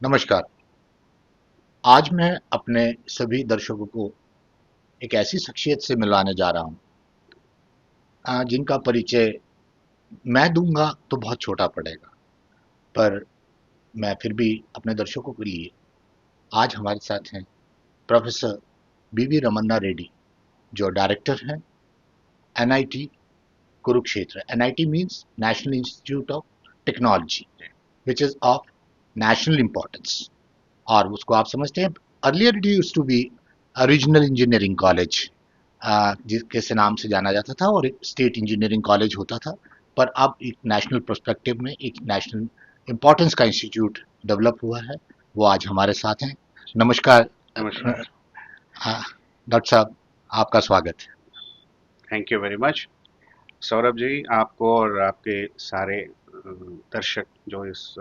नमस्कार। आज मैं अपने सभी दर्शकों को एक ऐसी शख्सियत से मिलवाने जा रहा हूँ जिनका परिचय मैं दूंगा तो बहुत छोटा पड़ेगा, पर मैं फिर भी अपने दर्शकों के लिए आज हमारे साथ हैं प्रोफेसर बीवी रमन्ना रेड्डी, जो डायरेक्टर हैं NIT Kurukshetra. NIT means national institute of technology, which is of national importance. और उसको आप समझते हैं, earlier it used to be regional engineering college, जिसके नाम से जाना जाता था, और एक स्टेट इंजीनियरिंग कॉलेज होता था। पर अब एक नेशनल पर्सपेक्टिव में एक नेशनल इम्पोर्टेंस का इंस्टीट्यूट डेवलप हुआ है। वो आज हमारे साथ हैं। नमस्कार। नमस्कार। डॉक्टर साहब, आपका स्वागत है। Thank you very much Saurabh ji, आपको और आपके सारे दर्शक जो इस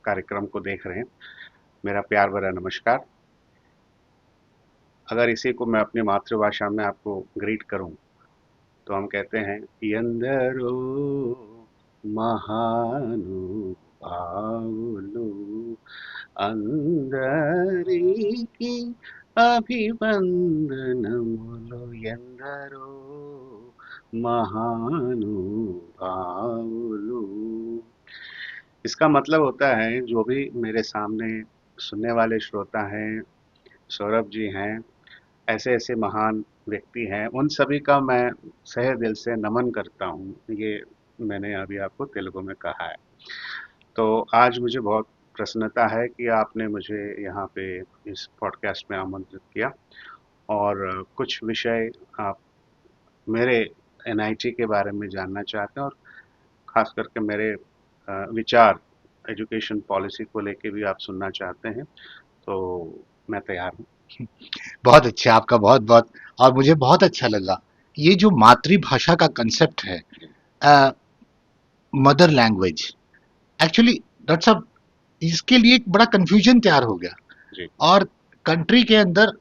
कार्यक्रम को देख रहे हैं, मेरा प्यार भरा नमस्कार। अगर इसी को मैं अपनी मातृभाषा में आपको ग्रीट करूं तो हम कहते हैं ఎందరో మహానుభావులు అందరికీ అభివందనములు ఎందరో महानुभावुलु। इसका मतलब होता है, जो भी मेरे सामने सुनने वाले श्रोता हैं, सौरभ जी हैं, ऐसे ऐसे महान व्यक्ति हैं, उन सभी का मैं सहे दिल से नमन करता हूँ। ये मैंने अभी आपको तेलुगु में कहा है। तो आज मुझे बहुत प्रसन्नता है कि आपने मुझे यहाँ पे इस पॉडकास्ट में आमंत्रित किया, और कुछ विषय आप मेरे एनआईटी के बारे में जानना चाहते हैं, और ख़ास करके मेरे विचार एजुकेशन पॉलिसी को लेके भी आप सुनना चाहते हैं, तो मैं तैयार हूँ। बहुत अच्छा, आपका बहुत बहुत। और मुझे बहुत अच्छा लगा ये जो मातृभाषा का कंसेप्ट है, मदर लैंग्वेज। एक्चुअली डॉक्टर साहब, इसके लिए एक बड़ा कंफ्यूजन तैयार हो गया। जी। और कंट्री के अंदर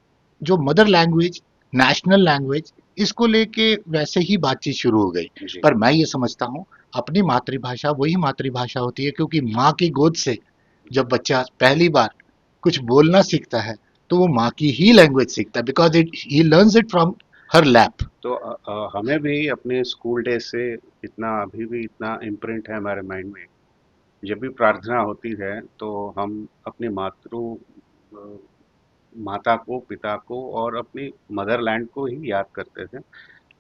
जो मदर लैंग्वेज, नेशनल लैंग्वेज, इसको लेके वैसे ही बातचीत शुरू हो गई। जी। पर मैं ये समझता हूँ, अपनी मातृभाषा वही मातृभाषा होती है, क्योंकि माँ की गोद से जब बच्चा पहली बार कुछ बोलना सीखता है तो वो माँ की ही लैंग्वेज सीखता है, because it he learns it from her lap. तो हमें भी अपने स्कूल डेज से इतना अभी भी इतना इम्प्रिंट है हमारे माइंड में। जब भी प्रार्थना होती है तो हम अपनी अ, माता को, पिता को और अपनी मदरलैंड को ही याद करते थे।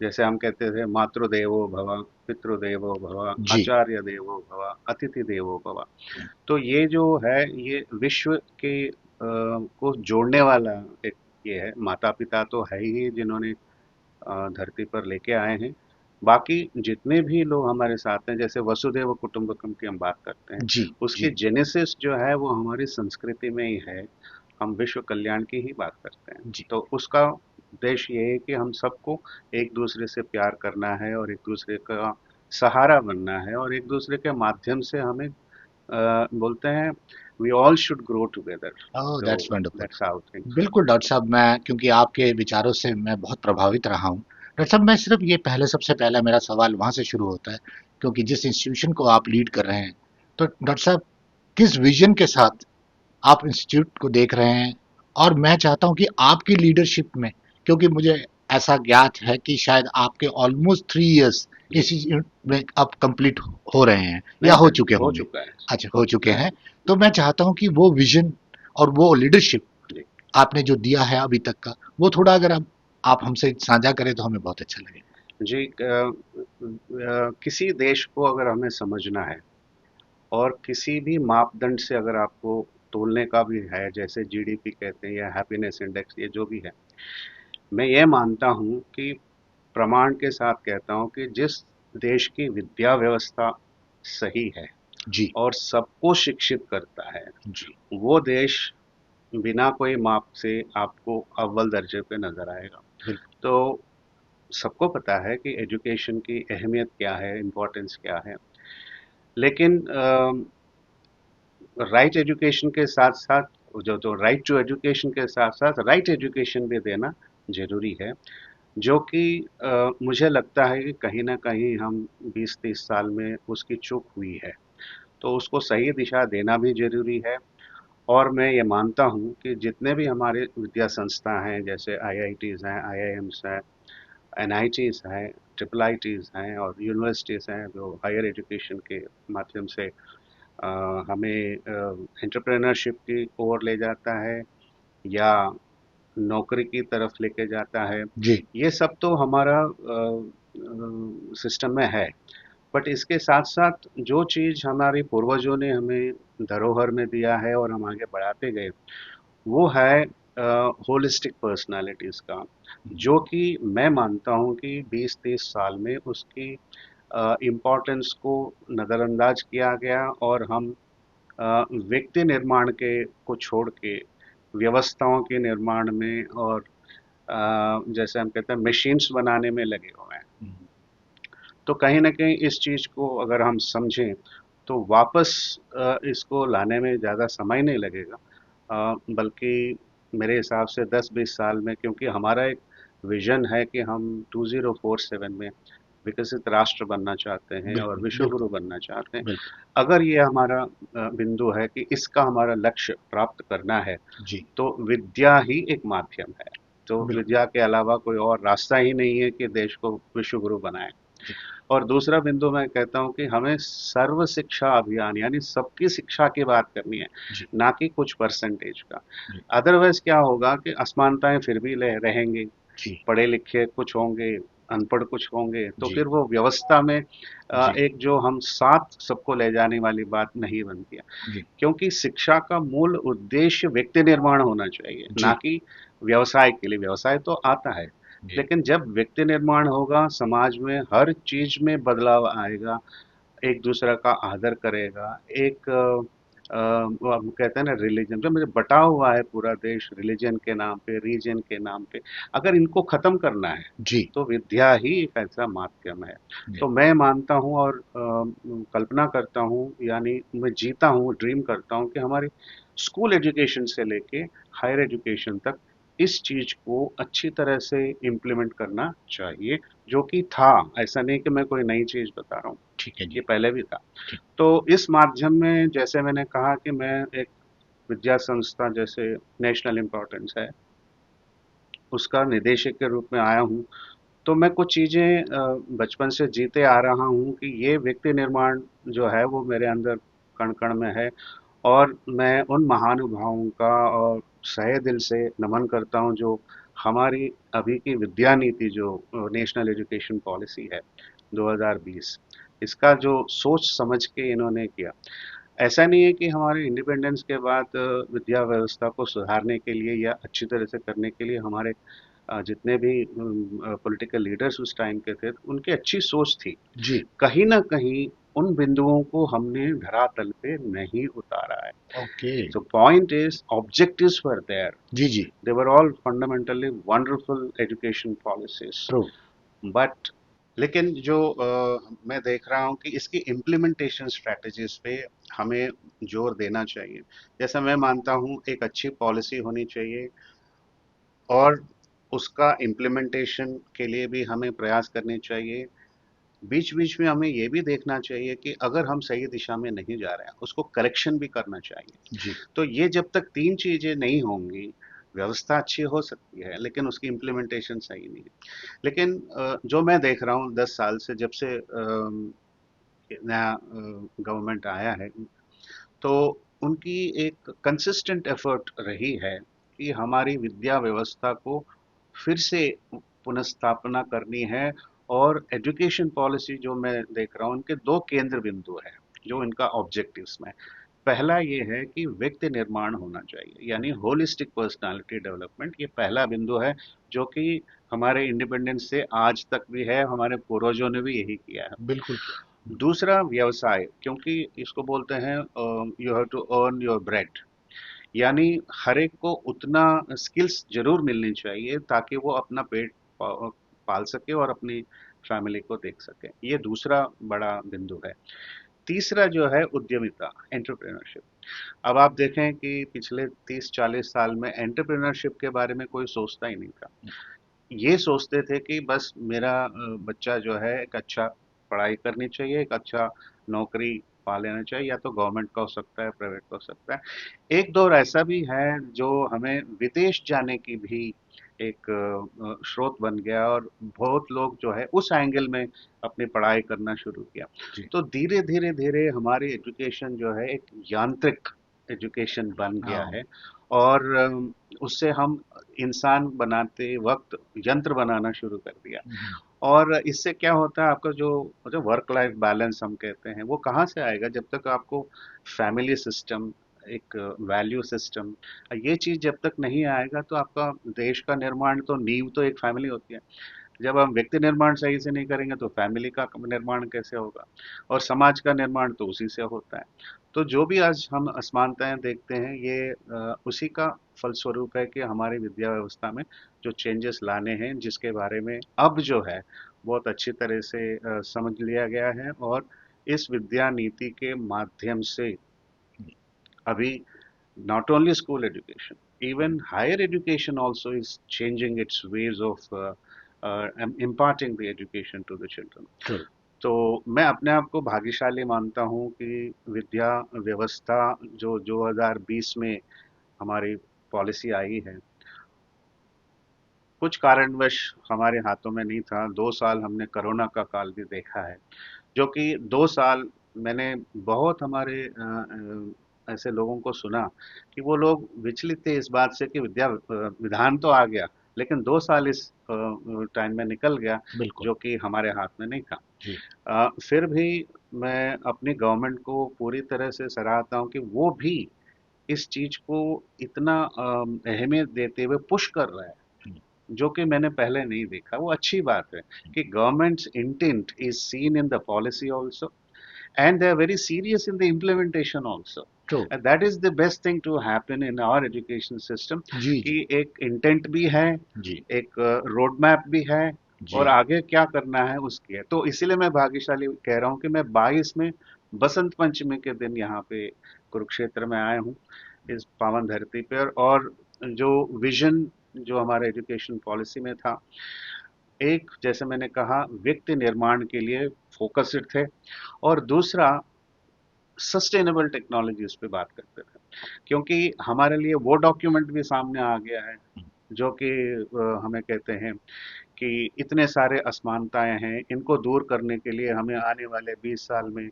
जैसे हम कहते थे, मातृदेवो भव, पितृदेवो भव, जी। आचार्य देवो भव, अतिथि देवो भव। तो ये जो है, ये विश्व के को जोड़ने वाला एक ये है। माता पिता तो है ही जिन्होंने धरती पर लेके आए हैं। बाकी जितने भी लोग हमारे साथ हैं, जैसे वसुधैव कुटुंबकम की हम बात करते हैं, जी। उसकी जी। जेनेसिस जो है वो हमारी संस्कृति में ही है। हम विश्व कल्याण की ही बात करते हैं। जी। तो उसका उद्देश्य ये है कि हम सबको एक दूसरे से प्यार करना है, और एक दूसरे का सहारा बनना है, और एक दूसरे के माध्यम से हमें बोलते हैं, we all should grow together. Oh, तो that's wonderful. That's how things. बिल्कुल डॉक्टर साहब, मैं क्योंकि आपके विचारों से मैं बहुत प्रभावित रहा हूँ। डॉक्टर साहब, मैं सिर्फ ये पहले, सबसे पहला मेरा सवाल वहाँ से शुरू होता है, क्योंकि जिस इंस्टीट्यूशन को आप लीड कर रहे हैं, तो डॉक्टर साहब, किस विजन के साथ आप इंस्टीट्यूट को देख रहे हैं? और मैं चाहता हूं कि आपकी लीडरशिप में, क्योंकि मुझे ऐसा ज्ञात है कि शायद आपके ऑलमोस्ट 3 इयर्स जी। इस इंस्टीट्यूट में अब कंप्लीट हो रहे हैं या नहीं हो सर, चुके हो होंगे। चुका है। अच्छा, हो हो चुके चुका है। हैं। तो मैं चाहता हूं कि वो विजन और वो लीडरशिप जी। आपने जो दिया है अभी तक का, वो थोड़ा अगर आप हमसे साझा करें तो हमें बहुत अच्छा लगेगा। जी। किसी देश को अगर हमें समझना है, और किसी भी मापदंड से अगर आपको तोलने का भी है, जैसे जीडीपी कहते हैं या हैप्पीनेस इंडेक्स, ये जो भी है, मैं ये मानता हूँ कि प्रमाण के साथ कहता हूँ कि जिस देश की विद्या व्यवस्था सही है जी। और सबको शिक्षित करता है, जी। वो देश बिना कोई माप से आपको अव्वल दर्जे पे नजर आएगा। बिल्कुल। तो सबको पता है कि एजुकेशन की अहमियत क्या है, इम्पोर्टेंस क्या है। लेकिन राइट एजुकेशन के साथ साथ, जो राइट टू एजुकेशन के साथ साथ राइट एजुकेशन भी देना जरूरी है, जो कि मुझे लगता है कि कहीं ना कहीं हम 20-30 साल में उसकी चूक हुई है। तो उसको सही दिशा देना भी जरूरी है। और मैं ये मानता हूँ कि जितने भी हमारे विद्या संस्था हैं, जैसे आईआईटीज़ हैं, आईआईएम्स हैं, एनआईटीज़ हैं, ट्रिपल आईटीज़ हैं और यूनिवर्सिटीज़ हैं, जो हायर एजुकेशन के माध्यम से हमें एंटरप्रेन्योरशिप की ओर ले जाता है या नौकरी की तरफ लेके जाता है। जी। ये सब तो हमारा सिस्टम में है, बट इसके साथ साथ जो चीज़ हमारे पूर्वजों ने हमें धरोहर में दिया है और हम आगे बढ़ाते गए, वो है होलिस्टिक पर्सनालिटीज़ का, जो कि मैं मानता हूँ कि 20-30 साल में उसकी इम्पोर्टेंस को नज़रअंदाज किया गया और हम व्यक्ति निर्माण के को छोड़ के व्यवस्थाओं के निर्माण में और जैसे हम कहते हैं मशीन्स बनाने में लगे हुए हैं। तो कहीं न कहीं इस चीज़ को अगर हम समझें तो वापस इसको लाने में ज़्यादा समय नहीं लगेगा, बल्कि मेरे हिसाब से 10-20 साल में, क्योंकि हमारा एक विज़न है कि हम 2047 में विकसित राष्ट्र बनना चाहते हैं और बिल्कुल, विश्व गुरु बिल्कुल, बनना चाहते हैं। बिल्कुल। अगर ये हमारा बिंदु है कि इसका हमारा लक्ष्य प्राप्त करना है, जी, तो विद्या ही एक माध्यम है। तो बिल्कुल। विद्या के अलावा कोई और रास्ता ही नहीं है कि देश को विश्व गुरु बनाएँ। जी, और दूसरा बिंदु मैं कहता हूँ कि हमें सर्व शिक्षा अभियान यानी सबकी शिक्षा की बात करनी है, जी, ना कि कुछ परसेंटेज का। जी, अदरवाइज क्या होगा कि असमानताएं फिर भी रहेंगी, जी, पढ़े लिखे कुछ होंगे, अनपढ़ कुछ होंगे, तो जी, फिर वो व्यवस्था में जी, एक जो हम साथ सबको ले जाने वाली बात नहीं बनती है। जी, क्योंकि शिक्षा का मूल उद्देश्य व्यक्ति निर्माण होना चाहिए, ना जी, कि व्यवसाय के लिए। व्यवसाय तो आता है, जी, लेकिन जब व्यक्ति निर्माण होगा, समाज में हर चीज में बदलाव आएगा, एक दूसरे का आदर करेगा, एक वो हम कहते हैं ना रिलीजन, जो मुझे बटा हुआ है पूरा देश रिलीजन के नाम पे, रीजन के नाम पे, अगर इनको खत्म करना है जी, तो विद्या ही एक ऐसा माध्यम है। जी, तो मैं मानता हूँ और कल्पना करता हूँ, यानी मैं जीता हूँ, ड्रीम करता हूँ कि हमारी स्कूल एजुकेशन से लेके हायर एजुकेशन तक इस चीज को अच्छी तरह से इम्प्लीमेंट करना चाहिए, जो कि था। ऐसा नहीं कि मैं कोई नई चीज बता रहा हूँ, ठीक है ये जी, पहले भी था। ठीक। तो इस माध्यम में जैसे मैंने कहा कि मैं एक विद्या संस्था जैसे नेशनल इम्पोर्टेंस है, उसका निदेशक के रूप में आया हूँ। तो मैं कुछ चीज़ें बचपन से जीते आ रहा हूँ कि ये व्यक्ति निर्माण जो है वो मेरे अंदर कण-कण में है, और मैं उन महानुभावों का और सहे दिल से नमन करता हूँ जो हमारी अभी की विद्या नीति, जो नेशनल एजुकेशन पॉलिसी है 2020, इसका जो सोच समझ के इन्होंने किया। ऐसा नहीं है कि हमारे इंडिपेंडेंस के बाद विद्या व्यवस्था को सुधारने के लिए या अच्छी तरह से करने के लिए हमारे जितने भी पॉलिटिकल लीडर्स उस टाइम के थे, उनकी अच्छी सोच थी। जी, कहीं न कहीं उन बिंदुओं को हमने धरातल पे नहीं उतारा है। Okay. So point is objectives were there. जी, जी, They were all fundamentally wonderful education policies. True. But लेकिन जो मैं देख रहा हूँ कि इसकी इम्प्लीमेंटेशन स्ट्रेटजीज पे हमें जोर देना चाहिए। जैसा मैं मानता हूँ एक अच्छी पॉलिसी होनी चाहिए, और उसका इम्प्लीमेंटेशन के लिए भी हमें प्रयास करने चाहिए। बीच-बीच में हमें ये भी देखना चाहिए कि अगर हम सही दिशा में नहीं जा रहे हैं, उसको करेक्शन भी करना चाहिए। जी, तो ये जब तक 3 चीज़ें नहीं होंगी, व्यवस्था अच्छी हो सकती है, लेकिन उसकी इम्प्लीमेंटेशन सही नहीं है। लेकिन जो मैं देख रहा हूँ 10 साल से, जब से नया गवर्नमेंट आया है, तो उनकी एक कंसिस्टेंट एफर्ट रही है कि हमारी विद्या व्यवस्था को फिर से पुनर्स्थापना करनी है। और एजुकेशन पॉलिसी जो मैं देख रहा हूँ, उनके दो केंद्र बिंदु है जो इनका ऑब्जेक्टिव्स में। पहला ये है कि व्यक्ति निर्माण होना चाहिए, यानी होलिस्टिक पर्सनालिटी डेवलपमेंट, ये पहला बिंदु है, जो कि हमारे इंडिपेंडेंस से आज तक भी है, हमारे पूर्वजों ने भी यही किया है। बिल्कुल किया। दूसरा व्यवसाय, क्योंकि इसको बोलते हैं you have to earn your bread, यानी हर एक को उतना स्किल्स जरूर मिलनी चाहिए ताकि वो अपना पेट पाल सके और अपनी फैमिली को देख सके। ये दूसरा बड़ा बिंदु है। तीसरा जो है उद्यमिता, एंटरप्रेन्योरशिप। अब आप देखें कि पिछले 30-40 साल में एंटरप्रेन्योरशिप के बारे में कोई सोचता ही नहीं था। ये सोचते थे कि बस मेरा बच्चा जो है एक अच्छा पढ़ाई करनी चाहिए, एक अच्छा नौकरी पा लेना चाहिए, या तो गवर्नमेंट का हो सकता है, प्राइवेट का हो सकता है। एक दौर ऐसा भी है जो हमें विदेश जाने की भी एक स्रोत बन गया, और बहुत लोग जो है उस एंगल में अपनी पढ़ाई करना शुरू किया। जी। तो धीरे धीरे धीरे हमारी एजुकेशन जो है एक यांत्रिक एजुकेशन बन गया हाँ। है, और उससे हम इंसान बनाते वक्त यंत्र बनाना शुरू कर दिया। हम्म। और इससे क्या होता है, आपका जो जो वर्क लाइफ बैलेंस हम कहते हैं वो कहाँ से आएगा, जब तक आपको फैमिली सिस्टम, एक वैल्यू सिस्टम, ये चीज जब तक नहीं आएगा तो आपका देश का निर्माण, तो नींव तो एक फैमिली होती है। जब हम व्यक्ति निर्माण सही से नहीं करेंगे तो फैमिली का निर्माण कैसे होगा, और समाज का निर्माण तो उसी से होता है। तो जो भी आज हम असमानताएं देखते हैं, ये उसी का फलस्वरूप है कि हमारी विद्या व्यवस्था में जो चेंजेस लाने हैं, जिसके बारे में अब जो है बहुत अच्छी तरह से समझ लिया गया है। और इस विद्या नीति के माध्यम से अभी not only school education, even higher education also is changing its ways of imparting the education to the children. True. तो मैं अपने आप को भाग्यशाली मानता हूँ कि विद्या व्यवस्था जो 2020 में हमारी पॉलिसी आई है, कुछ कारणवश हमारे हाथों में नहीं था। 2 साल हमने कोरोना का काल भी देखा है, जो कि 2 साल मैंने बहुत हमारे ऐसे लोगों को सुना कि वो लोग विचलित थे इस बात से कि विधान तो आ गया, लेकिन 2 साल इस टाइम में निकल गया, बिल्कुल। जो कि हमारे हाथ में नहीं था। जी। फिर भी मैं अपनी गवर्नमेंट को पूरी तरह से सराहता हूँ कि वो भी इस चीज को इतना अहमियत देते हुए पुश कर रहा है, हम्म। जो कि मैंने पहले नहीं देखा। वो अच्छी बात है कि governments intent is seen in the policy also, and they are very serious in the implementation also, true. and that is the best thing to happen in our education system, जी कि जी। एक इंटेंट भी है, जी एक road map भी है, और जी। आगे क्या करना है उसकी है। तो इसीलिए मैं भाग्यशाली कह रहा हूँ कि मैं 22 में बसंत पंचमी के दिन यहाँ पे कुरुक्षेत्र में आया हूँ, इस पावन धरती पर। और जो विजन जो हमारे एजुकेशन पॉलिसी में था, एक जैसे मैंने कहा व्यक्ति निर्माण के लिए फोकस्ड थे, और दूसरा सस्टेनेबल टेक्नोलॉजीज पे बात करते थे, क्योंकि हमारे लिए वो डॉक्यूमेंट भी सामने आ गया है जो कि हमें कहते हैं कि इतने सारे असमानताएं हैं, इनको दूर करने के लिए हमें आने वाले 20 साल में,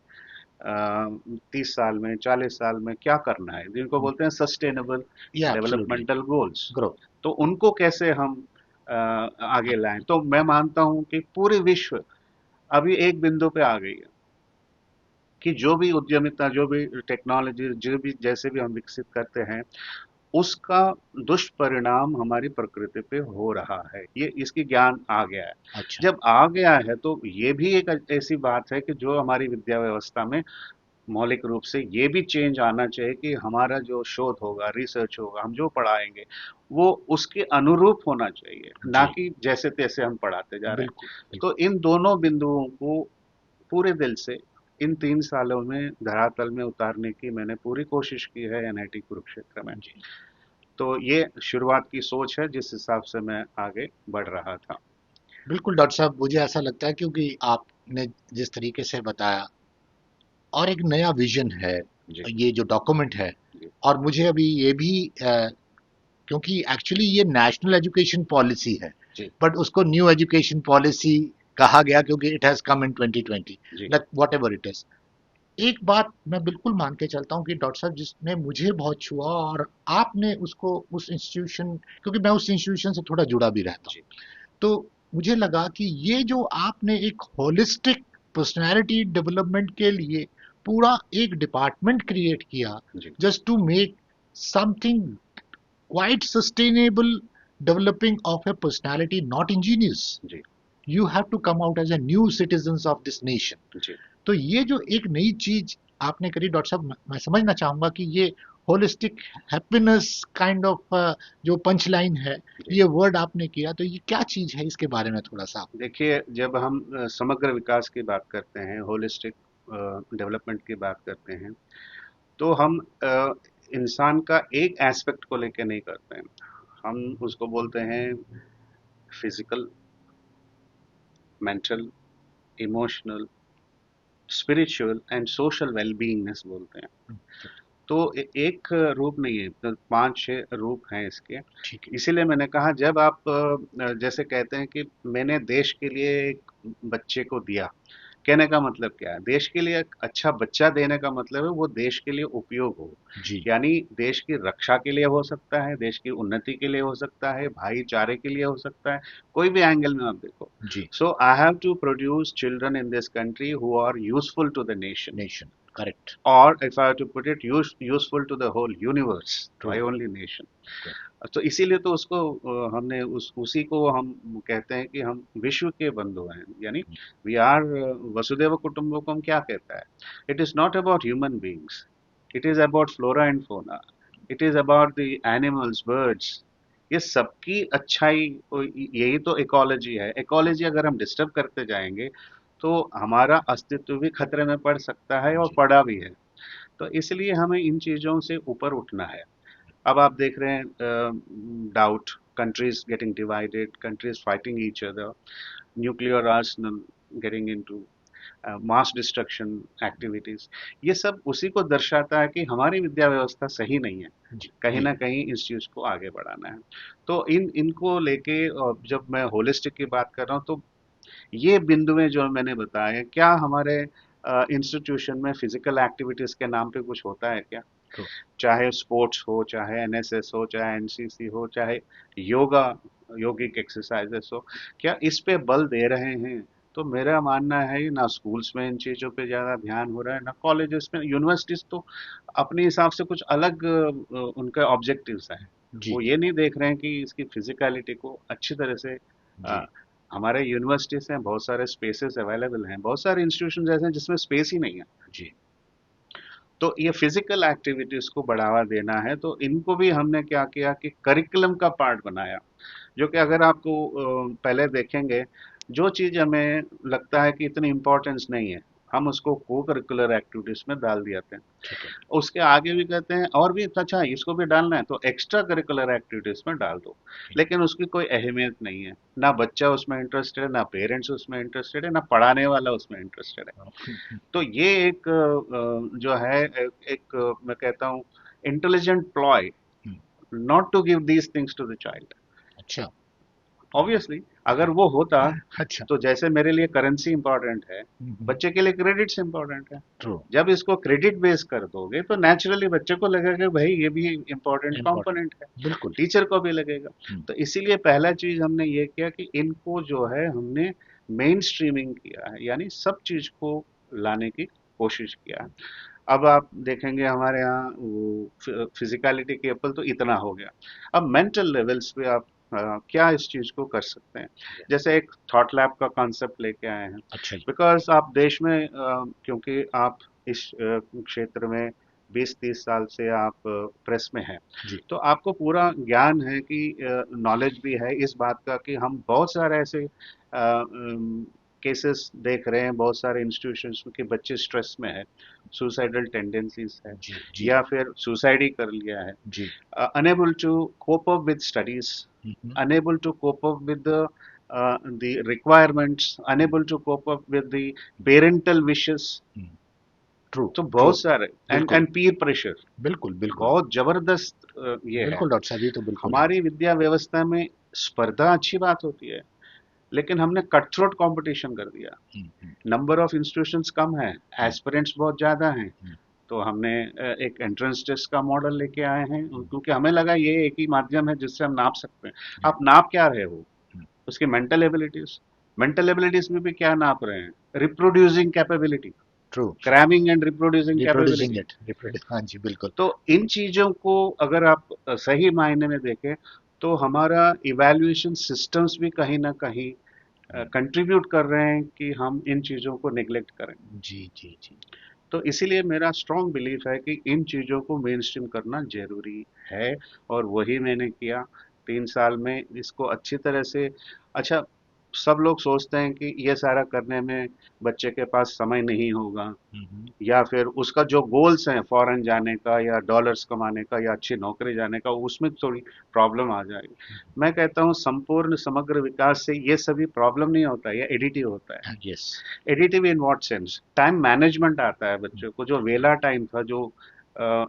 30 साल में, 40 साल में क्या करना है, जिनको बोलते हैं सस्टेनेबल या एब्सोल्युटली। Developmental goals. ग्रो। तो उनको कैसे हम आगे लाएं। तो मैं मानता हूं कि पूरे विश्व अभी एक बिंदु पे आ गई है कि जो भी उद्यमिता, जो भी टेक्नोलॉजी, जो भी जैसे भी हम विकसित करते हैं, उसका दुष्परिणाम हमारी प्रकृति पे हो रहा है, ये इसकी ज्ञान आ गया है। अच्छा। जब आ गया है तो ये भी एक ऐसी बात है कि जो हमारी विद्या व्यवस्था में मौलिक रूप से ये भी चेंज आना चाहिए कि हमारा जो शोध होगा, रिसर्च होगा, हम जो पढ़ाएंगे वो उसके अनुरूप होना चाहिए, ना जी। कि जैसे तैसे हम पढ़ाते जा रहे बिल्कुल हैं। तो बिल्कुल। इन दोनों बिंदुओं को पूरे दिल से इन 3 सालों में धरातल में उतारने की मैंने पूरी कोशिश की है एनआईटी कुरुक्षेत्र में। जी। तो ये शुरुआत की सोच है जिस हिसाब से मैं आगे बढ़ रहा था। बिल्कुल डॉक्टर साहब, मुझे ऐसा लगता है क्योंकि आपने जिस तरीके से बताया, और एक नया विजन है जी। ये जो डॉक्यूमेंट है। जी। और मुझे अभी ये भी क्योंकि एक्चुअली ये नेशनल एजुकेशन पॉलिसी है, जी। बट उसको न्यू एजुकेशन पॉलिसी कहा गया क्योंकि इट हैज कम इन 2020, जी। Whatever it is. एक बात मैं बिल्कुल मान के चलता हूँ कि डॉक्टर साहब, जिसने मुझे बहुत छुआ, और आपने उसको उस इंस्टीट्यूशन, क्योंकि मैं उस इंस्टीट्यूशन से थोड़ा जुड़ा भी रहता हूँ, जी। तो मुझे लगा कि ये जो आपने एक होलिस्टिक पर्सनालिटी डेवलपमेंट के लिए पूरा एक डिपार्टमेंट क्रिएट किया, जी। Just to make something quite sustainable developing of a personality, not engineers. जी। You have to come out as a new citizens of this nation. जी। तो ये जो एक नई चीज आपने करी डॉक्टर साहब, मैं समझना चाहूंगा कि ये होलिस्टिक हैप्पीनेस काइंड ऑफ जो पंच लाइन है, जी। ये वर्ड आपने किया, तो ये क्या चीज है, इसके बारे में थोड़ा सा। देखिए, जब हम समग्र विकास की बात करते हैं, होलिस्टिक डेवलपमेंट की बात करते हैं, तो हम इंसान का एक एस्पेक्ट को लेकर नहीं करते हैं। हम उसको बोलते हैं physical, mental, emotional, spiritual and social wellbeingness बोलते हैं। तो एक रूप नहीं है, तो 5-6 रूप हैं इसके। ठीक है। इसीलिए मैंने कहा, जब आप जैसे कहते हैं कि मैंने देश के लिए एक बच्चे को दिया, कहने का मतलब क्या है? देश के लिए एक अच्छा बच्चा देने का मतलब है वो देश के लिए उपयोग हो। जी। यानी देश की रक्षा के लिए हो सकता है, देश की उन्नति के लिए हो सकता है, भाईचारे के लिए हो सकता है, कोई भी एंगल में आप देखो। जी। So I have to produce children in this country who are useful to the nation, nation. Correct. or if I have to put it, useful to the whole universe, true. why only nation? True. तो इसीलिए तो उसको हमने उसी को हम कहते हैं कि हम विश्व के बंधु हैं, यानी वी आर वसुदेव कुटुंबकम। क्या कहता है? It is not about human beings, it is about flora and fauna, it is about the animals, birds, ये सबकी अच्छाई। यही तो इकोलॉजी है। इकोलॉजी अगर हम डिस्टर्ब करते जाएंगे तो हमारा अस्तित्व भी खतरे में पड़ सकता है, और जी। पड़ा भी है। तो इसलिए हमें इन चीज़ों से ऊपर उठना है। अब आप देख रहे हैं doubt, countries getting divided, countries fighting each other, nuclear Arsenal getting into mass destruction activities. ये सब उसी को दर्शाता है कि हमारी विद्या व्यवस्था सही नहीं है। जी। कहीं जी। ना कहीं इस चीज को आगे बढ़ाना है। तो इनको लेके, और जब मैं होलिस्टिक की बात कर रहा हूँ, तो ये बिंदुएं जो मैंने बताए, क्या हमारे इंस्टीट्यूशन में फिजिकल एक्टिविटीज के नाम पे कुछ होता है क्या? ट्रू। चाहे स्पोर्ट्स हो, चाहे एनएसएस हो, चाहे एनसीसी हो, चाहे योगा, योगिक एक्सरसाइजेस हो, क्या इस पे बल दे रहे हैं? तो मेरा मानना है ना स्कूल्स में इन चीज़ों पे ज़्यादा ध्यान हो रहा है, ना कॉलेजेस में। यूनिवर्सिटीज तो अपने हिसाब से कुछ अलग उनके ऑब्जेक्टिव्स हैं। जी। वो ये नहीं देख रहे हैं कि इसकी फिजिकलिटी को अच्छी तरह से जी। अ, हमारे यूनिवर्सिटीज हैं, बहुत सारे स्पेसेस अवेलेबल हैं, बहुत सारे इंस्टीट्यूशन ऐसे हैं जिसमें स्पेस ही नहीं है। जी। तो ये फिजिकल एक्टिविटीज को बढ़ावा देना है, तो इनको भी हमने क्या किया कि करिकुलम का पार्ट बनाया। जो कि अगर आपको पहले देखेंगे, जो चीज़ हमें लगता है कि इतनी इम्पोर्टेंस नहीं है, हम उसको को करिकुलर एक्टिविटीज में डाल दिए। ठीक है। उसके आगे भी कहते हैं और भी अच्छा इसको भी डालना है तो एक्स्ट्रा करिकुलर एक्टिविटीज में डाल दो। ठीक। लेकिन उसकी कोई अहमियत नहीं है, ना बच्चा उसमें इंटरेस्टेड है, ना पेरेंट्स उसमें इंटरेस्टेड है, ना पढ़ाने वाला उसमें इंटरेस्टेड है। तो ये एक जो है मैं कहता हूँ intelligent ploy, not to give these things to the child. अच्छा। ऑब्वियसली अगर वो होता, अच्छा। तो जैसे मेरे लिए करेंसी इंपॉर्टेंट है, बच्चे के लिए क्रेडिट्स इंपॉर्टेंट है। ट्रू। जब इसको क्रेडिट बेस कर दोगे तो नेचुरली बच्चे को लगेगा कि भाई ये भी इंपॉर्टेंट इम्पोर्टेंट। कंपोनेंट है, बिल्कुल। टीचर को भी लगेगा। हम्म। तो इसीलिए पहला चीज हमने ये किया कि इनको जो है हमने मेन स्ट्रीमिंग किया है, यानी सब चीज को लाने की कोशिश किया है। अब आप देखेंगे हमारे यहाँ वो फिजिकलिटी के ऊपर तो इतना हो गया। अब मेंटल लेवल्स पे आप क्या इस चीज को कर सकते हैं? जैसे एक थॉट लैब का कॉन्सेप्ट लेके आए हैं। अच्छा जी। बिकॉज आप देश में क्योंकि आप इस क्षेत्र में 20-30 साल से आप प्रेस में हैं, जी। तो आपको पूरा ज्ञान है कि नॉलेज भी है इस बात का कि हम बहुत सारे ऐसे केसेस देख रहे हैं, बहुत सारे इंस्टीट्यूशंस के बच्चे स्ट्रेस में है, सुसाइडल टेंडेंसीज है, जी। जी। या फिर सुसाइड ही कर लिया है, जी। unable to cope up with studies, hmm. unable to cope up with the requirements, unable to cope up with the parental wishes। True. तो ट्रू। बहुत सारे बिल्कुल। एंड पीर प्रेशर बिल्कुल। बिल्कुल। बहुत जबरदस्त ये है। बिल्कुल डॉक्टर साहब, ये तो बिल्कुल है। हमारी विद्या व्यवस्था में स्पर्धा अच्छी बात होती है, लेकिन हमने कट थ्रोट कंपटीशन कर दिया। हम्म। नंबर ऑफ इंस्टीट्यूशंस कम है, हम्म। एस्पिरेंट्स बहुत ज्यादा हैं। हम्म। तो हमने एक एंट्रेंस टेस्ट का मॉडल लेके आए हैं, क्योंकि हमें लगा ये एक ही माध्यम है जिससे हम नाप सकते हैं। आप नाप क्या रहे हो? हम्म। उसकी मेंटल एबिलिटीज, मेंटल एबिलिटीज में भी क्या नाप रहे हैं? Reproducing capability, true. Cramming and reproducing reproducing capability. It, हाँ जी, बिल्कुल। तो इन चीजों को अगर आप सही मायने में देखें, तो हमारा इवैल्यूएशन सिस्टम्स भी कहीं ना कहीं कंट्रीब्यूट कर रहे हैं कि हम इन चीजों को निगलेक्ट करें। जी। जी। जी। तो इसीलिए मेरा स्ट्रांग बिलीफ है कि इन चीज़ों को मेन स्ट्रीम करना जरूरी है, और वही मैंने किया 3 साल में इसको अच्छी तरह से। अच्छा, सब लोग सोचते हैं कि ये सारा करने में बच्चे के पास समय नहीं होगा, या फिर उसका जो गोल्स हैं फॉरेन जाने का या डॉलर्स कमाने का या अच्छी नौकरी जाने का, उसमें थोड़ी प्रॉब्लम आ जाएगी। मैं कहता हूँ संपूर्ण समग्र विकास से ये सभी प्रॉब्लम नहीं होता है, ये एडिटिव होता है। Yes. Additive in what sense? Time management आता है बच्चों को। जो वेला टाइम था, जो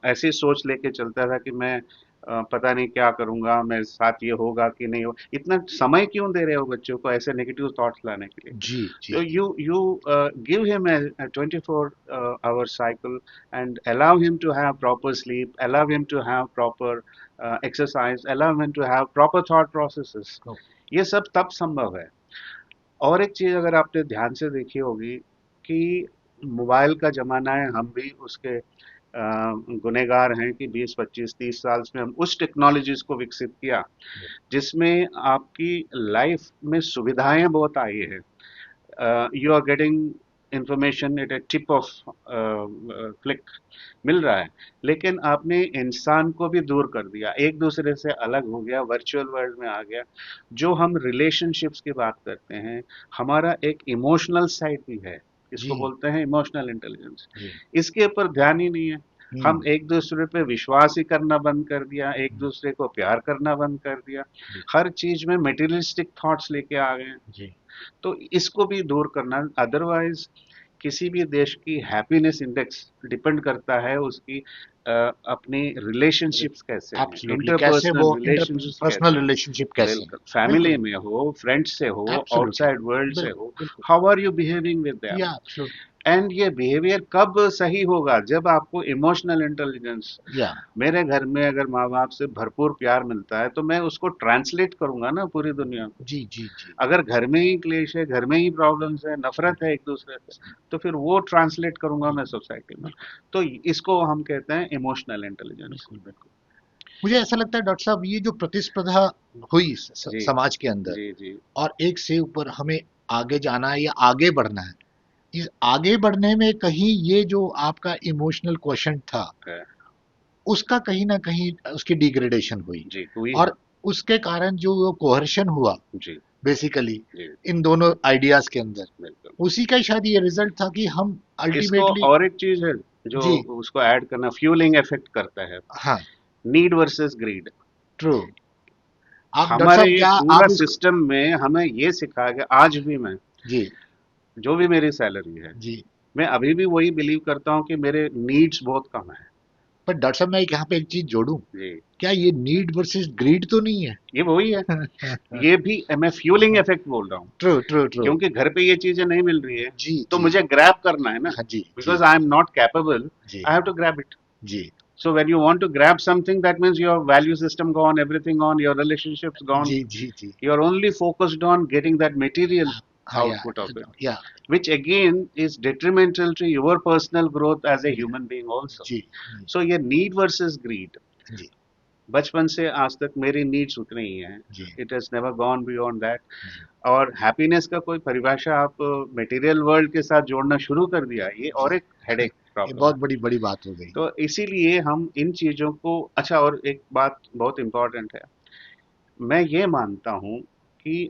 ऐसी सोच लेके चलता था कि मैं पता नहीं क्या करूंगा, मेरे साथ ये होगा कि नहीं हो, इतना समय क्यों दे रहे हो बच्चों को ऐसे नेगेटिव थॉट्स लाने के लिए? जी जी So ji. you give him a 24 hour cycle and allow him to have proper sleep, allow him to have proper exercise, allow him to have proper thought processes. ओ, ये सब तब संभव है। और एक चीज अगर आपने ध्यान से देखी होगी कि मोबाइल का जमाना है, हम भी उसके गुनहगार हैं कि 20 25 30 साल में हम उस टेक्नोलॉजीज को विकसित किया जिसमें आपकी लाइफ में सुविधाएं बहुत आई है। You are getting information at a tip of click, मिल रहा है। लेकिन आपने इंसान को भी दूर कर दिया, एक दूसरे से अलग हो गया, वर्चुअल वर्ल्ड में आ गया। जो हम रिलेशनशिप्स की बात करते हैं, हमारा एक इमोशनल साइड भी है, इसको जी बोलते हैं इमोशनल इंटेलिजेंस। जी। इसके ऊपर ध्यान ही नहीं है। हम हम्म। एक दूसरे पे विश्वास ही करना बंद कर दिया, एक दूसरे को प्यार करना बंद कर दिया, जी हर चीज में मेटीरियलिस्टिक थॉट्स लेके आ गए हैं। जी। तो इसको भी दूर करना, अदरवाइज किसी भी देश की हैप्पीनेस इंडेक्स डिपेंड करता है उसकी अपनी रिलेशनशिप्स कैसे हैं, एब्सोल्युटली, कैसे इंटरपर्सनल वो रिलेशनशिप्स इंटरपर्सनल कैसे हैं। रिलेशनशिप कैसे हैं। बिल्कुल, फैमिली बिल्कुल। में हो, फ्रेंड्स से हो, एब्सोल्युटली। आउटसाइड वर्ल्ड से बिल्कुल हो, बिल्कुल। How are you behaving with them? Yeah absolutely. And ये बिहेवियर कब सही होगा? जब आपको इमोशनल इंटेलिजेंस, या मेरे घर में अगर माँ बाप से भरपूर प्यार मिलता है तो मैं उसको ट्रांसलेट करूंगा ना पूरी दुनिया को। जी जी जी। अगर घर में ही क्लेश है, घर में ही प्रॉब्लम्स है, नफरत है एक दूसरे से, तो फिर वो ट्रांसलेट करूंगा मैं सोसाइटी में। बिल्कुल तो इसको हम कहते हैं इमोशनल इंटेलिजेंस। बिल्कुल बिल्कुल। मुझे ऐसा लगता है डॉक्टर साहब, ये जो प्रतिस्पर्धा हुई जी समाज के अंदर, जी जी। और एक से ऊपर हमें आगे जाना है या आगे बढ़ना है, इस आगे बढ़ने में कहीं ये जो आपका इमोशनल क्वेश्चन था, है, उसका कहीं ना कहीं उसकी डिग्रेडेशन हुई, जी हुई है। और उसके कारण जो कोहर्शन हुआ जी बेसिकली जी। इन दोनों आइडियाज के अंदर, बिल्कुल। उसी का ही शायद ये रिजल्ट था कि हम इसको अल्टीमेटली। और एक चीज है जो जी। उसको ऐड करना, फ्यूलिंग इफेक्ट करता है, हाँ। Need versus greed. ट्रू। आप डॉक्टर हमारे साहब ये क्या पूरा आप इस। सिस्टम में हमें ये सिखाया गया, आज भी मैं, जी जो भी मेरी सैलरी है, जी। मैं अभी भी वही बिलीव करता हूँ कि मेरे नीड्स बहुत कम है। पर डॉक्टर साहब मैं यहाँ पे एक चीज जोड़ूं, जी, क्या ये नीड वर्सेस ग्रीड तो नहीं है? ये वही है। ये भी मैं फ्यूलिंग इफेक्ट बोल रहा हूँ, ट्रू ट्रू ट्रू। क्योंकि घर पे ये चीजें नहीं मिल रही है जी तो जी। मुझे ग्रैब करना है ना, हाँ जी जी because I am not capable, जी I have to grab it. जी So when you want to grab something, that means your value system gone, everything gone, your relationships gone. जी जी जी। You are only focused on getting that material हाँ output of it, या which again is detrimental to your personal growth as a human being also. जी So ये need versus greed, जी बचपन से आज तक मेरी नीड्स उतनी ही हैं, जी it has never gone beyond that. जी और हैप्पीनेस का कोई परिभाषा आप मटेरियल वर्ल्ड के साथ जोड़ना शुरू कर दिया, ये जी। और एक हेडेक ये प्रॉब्लम बहुत है। बड़ी बड़ी बात हो गई। तो इसीलिए हम इन चीजों को, अच्छा और एक बात बहुत इंपॉर्टेंट है, मैं ये मानता हूँ कि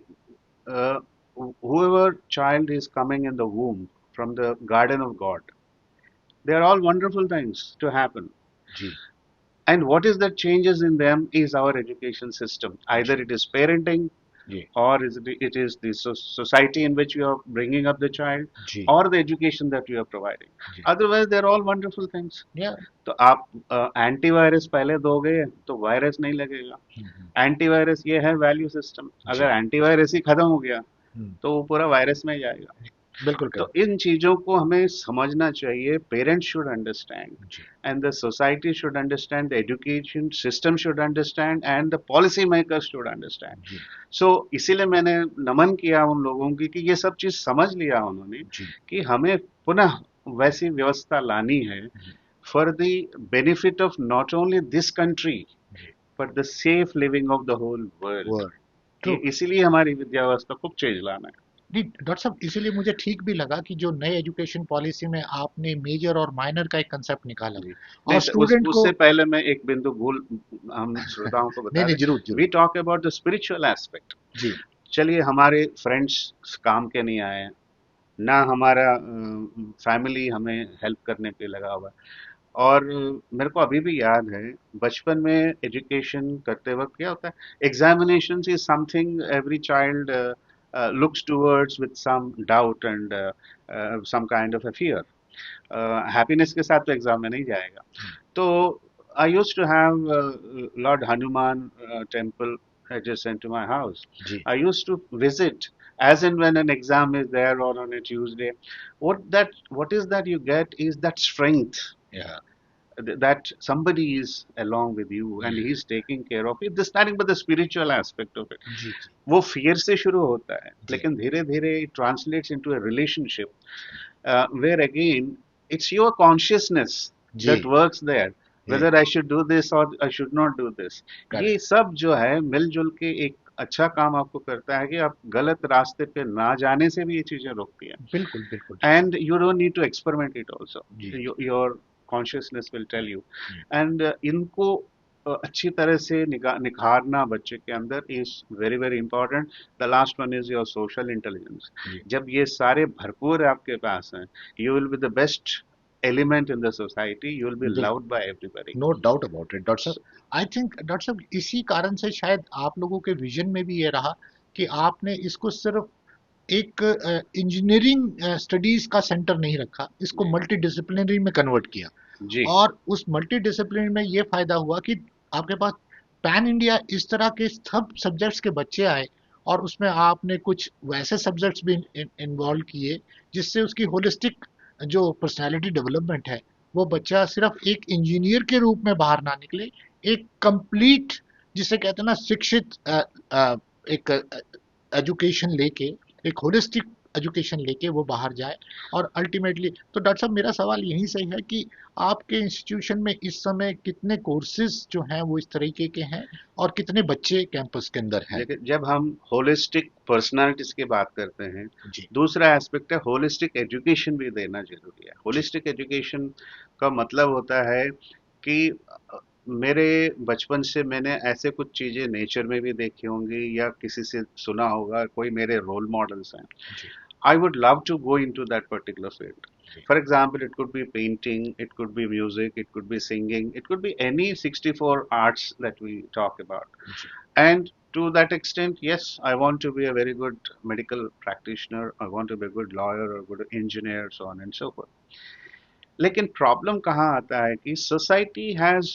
whoever child is coming in the womb from the garden of God, they are all wonderful things to happen. Ji And what is that changes in them is our education system. Either ji it is parenting, ji or it is the society in which you are bringing up the child, ji or the education that you are providing. Ji. Otherwise, they're all wonderful things. या तो आप antivirus पहले दोगे तो virus नहीं लगेगा। Antivirus ये है वैल्यू सिस्टम, जी। अगर एंटीवायरस ही खत्म हो गया हम्म, तो वो पूरा वायरस में जाएगा। बिल्कुल तो करेक्ट। इन चीजों को हमें समझना चाहिए, पेरेंट्स शुड अंडरस्टैंड जी and the society should understand, the education system should understand, and the policy makers should understand. जी So इसीलिए मैंने नमन किया उन लोगों की कि ये सब चीज समझ लिया उन्होंने जी कि हमें पुनः वैसी व्यवस्था लानी है जी for the benefit of not only this country जी। but the safe living of the whole world. Word. ये ट्रू। इसीलिए हमारी विद्या व्यवस्था को चेंज लाना है। नहीं डॉक्टर साहब, इसीलिए मुझे ठीक भी लगा कि जो नए एजुकेशन पॉलिसी में आपने मेजर और माइनर का एक कंसेप्ट निकाला, जी और नहीं, स्टूडेंट को। उससे पहले मैं एक बिंदु भूल, हम श्रोताओं को नहीं बता नहीं, दें, जरूर वी जरूर। Talk about the spiritual aspect. जी चलिए हमारे फ्रेंड्स काम के नहीं आए, ना हमारा फैमिली हमें हेल्प करने पे लगा हुआ है। और मेरे को अभी भी याद है बचपन में एजुकेशन करते वक्त क्या होता है, examination is something every child looks towards with some doubt and some kind of a fear. Happiness के साथ तो एग्जाम में नहीं जाएगा। तो I used to have lord Hanuman temple adjacent to my house. जी। I used to visit as and when an exam is there or on a Tuesday. What is that you get is that strength, या। that somebody is along with you and he's taking care of it. This nothing but the spiritual aspect of it. जी जी वो fear से शुरू होता है, जी लेकिन धीरे धीरे it translates into a relationship where again it's your consciousness जी। that works there, जी। whether I should do this or I should not do this. ये करेक्ट। सब जो है मिलजुल के एक अच्छा काम आपको करता है कि आप गलत रास्ते पे ना जाने से भी ये चीजें रोकती है। बिल्कुल बिल्कुल ठीक बात। And you don't need to experiment it also. Ji ji Your consciousness will tell you. Ji And इनको अच्छी तरह से निखारना बच्चे के अंदर is very very important. The last one is your social intelligence. जी। जब ये सारे भरपूर आपके पास हैं, you will be the best element in the society, you will be बिल्कुल। Loved by everybody. No doubt about it doctor साहब। आई थिंक डॉक्टर साहब इसी कारण से शायद आप लोगों के विजन में भी ये रहा कि आपने इसको सिर्फ एक इंजीनियरिंग स्टडीज का सेंटर नहीं रखा, इसको मल्टी डिसिप्लिनरी में कन्वर्ट किया। जी और उस मल्टी डिसिप्लिन में ये फायदा हुआ कि आपके पास पैन इंडिया इस तरह के सब सब्जेक्ट्स के बच्चे आए, और उसमें आपने कुछ वैसे सब्जेक्ट्स भी इन्वॉल्व किए जिससे उसकी होलिस्टिक जो पर्सनालिटी डेवलपमेंट है, वो बच्चा सिर्फ एक इंजीनियर के रूप में बाहर ना निकले, एक कंप्लीट, जिसे कहते हैं ना, शिक्षित एक एजुकेशन लेके, एक होलिस्टिक एजुकेशन लेके वो बाहर जाए। और अल्टीमेटली तो डॉक्टर साहब मेरा सवाल यहीं से है कि आपके इंस्टीट्यूशन में इस समय कितने कोर्सेज जो हैं वो इस तरीके के हैं, और कितने बच्चे कैंपस के अंदर हैं? लेकिन जब हम होलिस्टिक पर्सनालिटीज की बात करते हैं, जी दूसरा एस्पेक्ट है होलिस्टिक एजुकेशन भी देना जरूरी है। जी होलिस्टिक एजुकेशन का मतलब होता है कि मेरे बचपन से मैंने ऐसे कुछ चीजें नेचर में भी देखी होंगी या किसी से सुना होगा, कोई मेरे रोल मॉडल्स हैं, जी I would love to go into that particular field. जी For example, it could be painting, it could be music, it could be singing, it could be any 64 arts that we talk about. जी And to that extent, yes, I want to be a very good medical practitioner, I want to be a good lawyer or good engineer, so on and so forth. लेकिन problem कहाँ आता है कि society has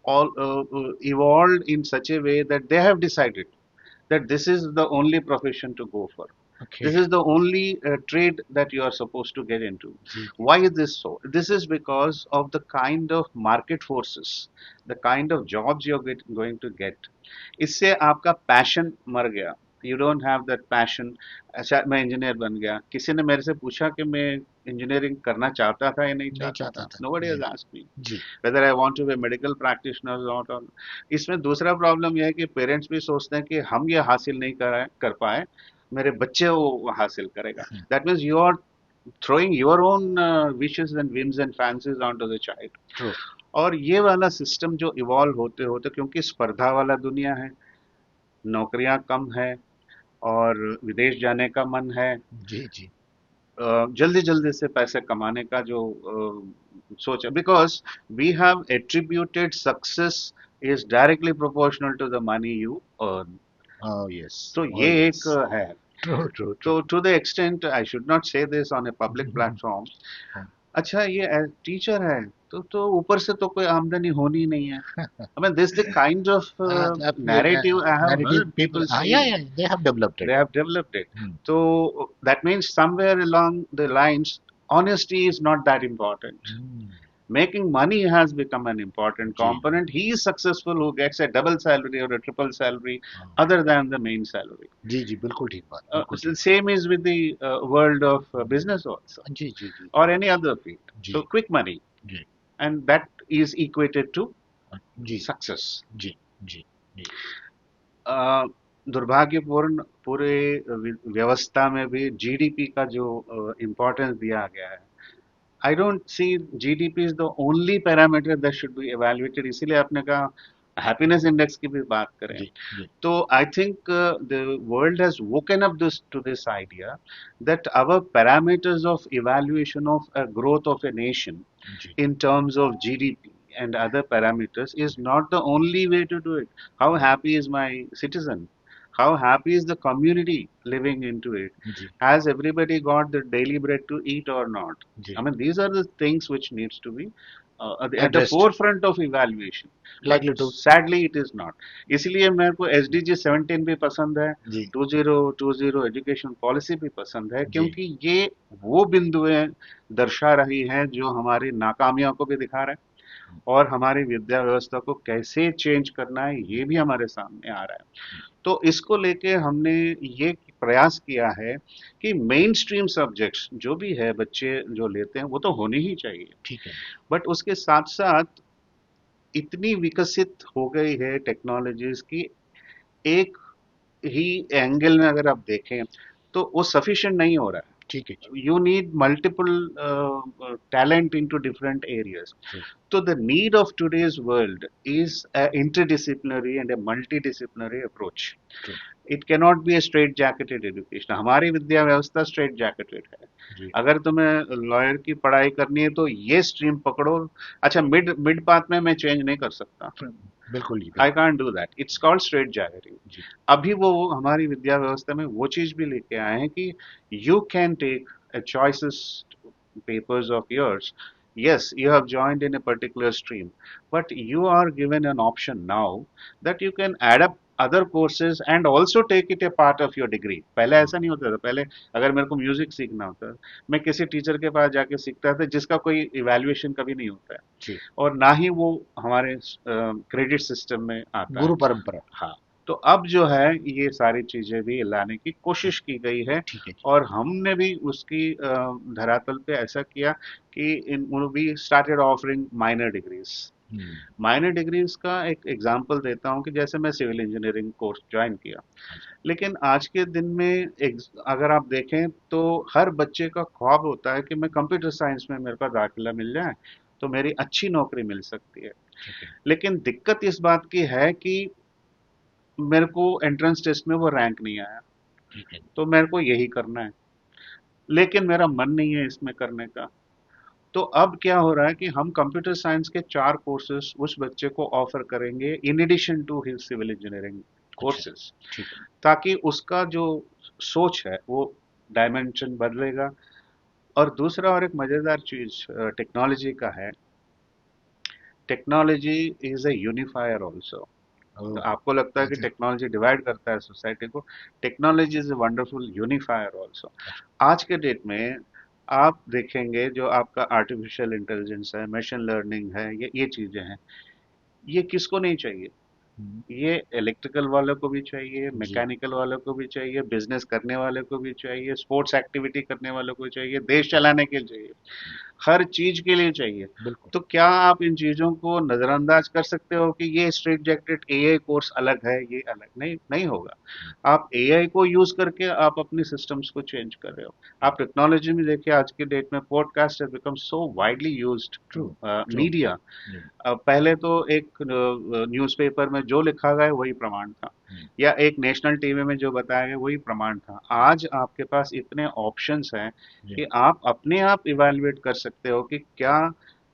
all evolved in such a way that they have decided that this is the only profession to go for. Okay. This is the only trade that you are supposed to get into. जी Why is this so? This is because of the kind of market forces, the kind of jobs you're going to get. इससे आपका passion मर गया। You don't have that passion. अच्छा मैं engineer बन गया, किसी ने मेरे से पूछा कि मैं इंजीनियरिंग करना चाहता था या नहीं नहीं चाहता चाहता था? था। नोबडी हैज जी आस्क्ड मी जी whether I want to be a medical practitioner or not. इसमें दूसरा प्रॉब्लम यह है कि पेरेंट्स भी सोचते हैं कि हम ये हासिल नहीं कर पाए, मेरे बच्चे वो हासिल करेगा। That means you are throwing your own wishes and whims and fancies onto the child. True. और ये वाला सिस्टम जो इवॉल्व होते होते, क्योंकि स्पर्धा वाला दुनिया है, नौकरियां कम है और विदेश जाने का मन है, जी जी जल्दी जल्दी से पैसे कमाने का जो सोच है, because we have attributed success is directly proportional to the money you earn. Oh yes. तो ओह ये यस। एक है। True true true. तो to the extent I should not say this on a public platform. अच्छा ये teacher है तो ऊपर से तो कोई आमदनी होनी नहीं है। I mean this the kind of narrative I have narrative heard people, people से। yeah, yeah, they have developed They it. have developed it. Hmm. So that means somewhere along the lines, honesty is not that important. Hmm. Making money has become an important जी component. He is successful who gets a double salary or a triple salary हाँ, other than the main salary. जी जी बिल्कुल ठीक बात, बिल्कुल The ठीक same is with the world of business also, बात। जी जी जी or any other field. Ji So quick money, ji and that is equated to ji success. जी जी जी दुर्भाग्यपूर्ण पूरे व्यवस्था में भी जीडीपी का जो इम्पोर्टेंस दिया गया है, I don't see GDP is the only parameter that should be evaluated. इसीलिए आपने कहा हैप्पीनेस इंडेक्स की भी बात करें, जी जी तो I think the world has woken up this to this idea that our parameters of evaluation of a growth of a nation जी in terms of GDP and other parameters is not the only way to do it. How happy is my citizen? How happy is the community living into it? जी Has everybody got the daily bread to eat or not? जी I mean, these are the things which needs to be at the addressed forefront of evaluation. But likely to sadly, it is not. इसलिए मेरे को SDG 17 भी पसंद है, जी 2020 education policy भी पसंद है, जी क्योंकि ये वो बिंदुएं दर्शा रही हैं जो हमारी नाकामियों को भी दिखा रहे हैं और हमारी विद्या व्यवस्था को कैसे चेंज करना है ये भी हमारे सामने आ रहा है। तो इसको लेके हमने ये प्रयास किया है कि मेन स्ट्रीम सब्जेक्ट्स जो भी है बच्चे जो लेते हैं वो तो होने ही चाहिए, ठीक है बट उसके साथ साथ इतनी विकसित हो गई है टेक्नोलॉजीज की, एक ही एंगल में अगर आप देखें तो वो सफिशिएंट नहीं हो रहा है। ठीक है जी You need multiple talent into different areas. True So the need of today's world is an interdisciplinary and a multidisciplinary approach. True It cannot be a straight jacketed education. हमारी विद्या व्यवस्था straight jacketed है। जी अगर तुम्हें lawyer की पढ़ाई करनी है तो ये स्ट्रीम पकड़ो। अच्छा, मिड मिड पाथ में मैं चेंज नहीं कर सकता। बिल्कुल जी आई बिल्कुल can't do that, it's called straitjacketing. जी अभी वो हमारी विद्या व्यवस्था में वो चीज भी लेके आए हैं कि you can take a choices papers of yours. Yes, you have joined in a particular stream, but you are given an option now that you can add up other courses and also take it a part of your degree. पहले ऐसा नहीं होता था। पहले अगर मेरे को music सीखना होता मैं किसी टीचर के पास जाके सीखता था जिसका कोई इवैल्यूएशन कभी नहीं होता है जी और ना ही वो हमारे क्रेडिट सिस्टम में आता है। गुरु परंपरा हाँ, तो अब जो है ये सारी चीजें भी लाने की कोशिश की गई है ठीक है जी और हमने भी उसकी धरातल पे ऐसा किया कि in we started offering minor degrees. Hmm, minor degrees का एक एग्जांपल देता हूँ कि जैसे मैं सिविल इंजीनियरिंग कोर्स ज्वाइन किया, हाँ जी लेकिन आज के दिन में अगर आप देखें तो हर बच्चे का ख्वाब होता है कि मैं कंप्यूटर साइंस में मेरे को दाखिला मिल जाए तो मेरी अच्छी नौकरी मिल सकती है। ठीक है लेकिन दिक्कत इस बात की है कि मेरे को एंट्रेंस टेस्ट में वो रैंक नहीं आया, ठीक है तो मेरे को यही करना है, लेकिन मेरा मन नहीं है इसमें करने का। तो अब क्या हो रहा है कि हम कंप्यूटर साइंस के 4 कोर्सेज उस बच्चे को ऑफर करेंगे in addition to his civil engineering अच्छा कोर्सेज, ठीक है ताकि उसका जो सोच है वो डायमेंशन बदलेगा। और दूसरा और एक मजेदार चीज टेक्नोलॉजी का है, technology is a unifier also. तो ओह आपको लगता है कि अच्छा टेक्नोलॉजी डिवाइड करता है सोसाइटी को, technology is a wonderful unifier also. अच्छा आज के डेट में आप देखेंगे जो आपका आर्टिफिशियल इंटेलिजेंस है, मशीन लर्निंग है, ये चीजें हैं, ये किसको नहीं चाहिए? हम्म, ये इलेक्ट्रिकल वालों को भी चाहिए, जी मैकेनिकल वालों को भी चाहिए, बिजनेस करने वाले को भी चाहिए, स्पोर्ट्स एक्टिविटी करने वालों को चाहिए, देश चलाने के लिए चाहिए, हर चीज के लिए चाहिए। बिल्कुल तो क्या आप इन चीजों को नजरअंदाज कर सकते हो कि ये स्ट्रेट जैकेट एआई कोर्स अलग है, ये अलग नहीं नहीं होगा। आप एआई को यूज करके आप अपनी सिस्टम्स को चेंज कर रहे हो। आप टेक्नोलॉजी में देखिए आज के डेट में podcast has become so widely used true true media. जी पहले तो एक न्यूज़पेपर में जो लिखा गया वही प्रमाण था, हम्म, या एक नेशनल टीवी में जो बताया गया वही प्रमाण था। आज आपके पास इतने ऑप्शंस हैं जी कि आप अपने आप इवैल्यूएट कर सकते हो कि क्या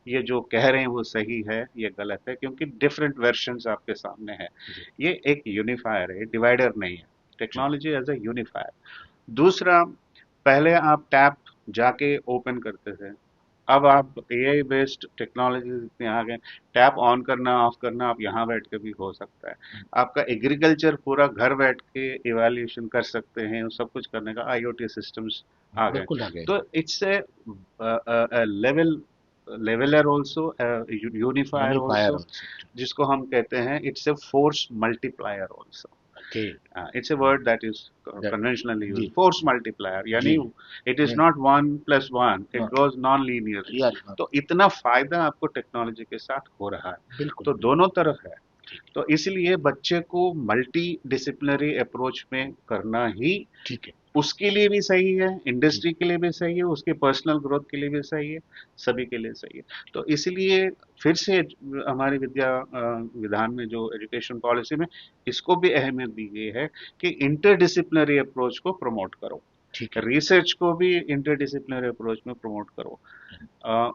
ये जो कह रहे हैं वो सही है ये गलत है, क्योंकि डिफरेंट वर्जन्स आपके सामने है। जी ये एक यूनिफायर है, डिवाइडर नहीं है। जी टेक्नोलॉजी एज ए यूनिफायर। दूसरा, पहले आप टैप जाके ओपन करते थे, अब आप एआई बेस्ड टेक्नोलॉजी इतने आ गए, टैप ऑन करना ऑफ करना आप यहाँ बैठ के भी हो सकता है। आपका एग्रीकल्चर पूरा घर बैठ के इवैल्यूएशन कर सकते हैं, सब कुछ करने का आईओटी सिस्टम्स आ गए। बिल्कुल आ गए तो it's a level leveller also, unifier unifier also, also जिसको हम कहते हैं it's a force multiplier also. Okay It's a word that is that conventionally used, जी force multiplier, जी यानी it is नहीं not 1 + 1, it goes non-linearly। यार तो इतना फायदा आपको टेक्नोलॉजी के साथ हो रहा है, बिल्कुल तो बिल्कुल दोनों तरफ है। ठीक तो इसलिए बच्चे को मल्टी डिसिप्लिनरी अप्रोच में करना ही ठीक है उसके लिए भी सही है, जी। इंडस्ट्री के लिए भी सही है, उसके पर्सनल ग्रोथ के लिए भी सही है, सभी के लिए सही है। तो इसलिए फिर से हमारी विधान में जो एजुकेशन पॉलिसी में इसको भी अहमियत दी गई है कि इंटरडिसिप्लिनरी अप्रोच को प्रमोट करो, ठीक है। रिसर्च को भी इंटरडिसिप्लिनरी अप्रोच में प्रमोट करो। अ,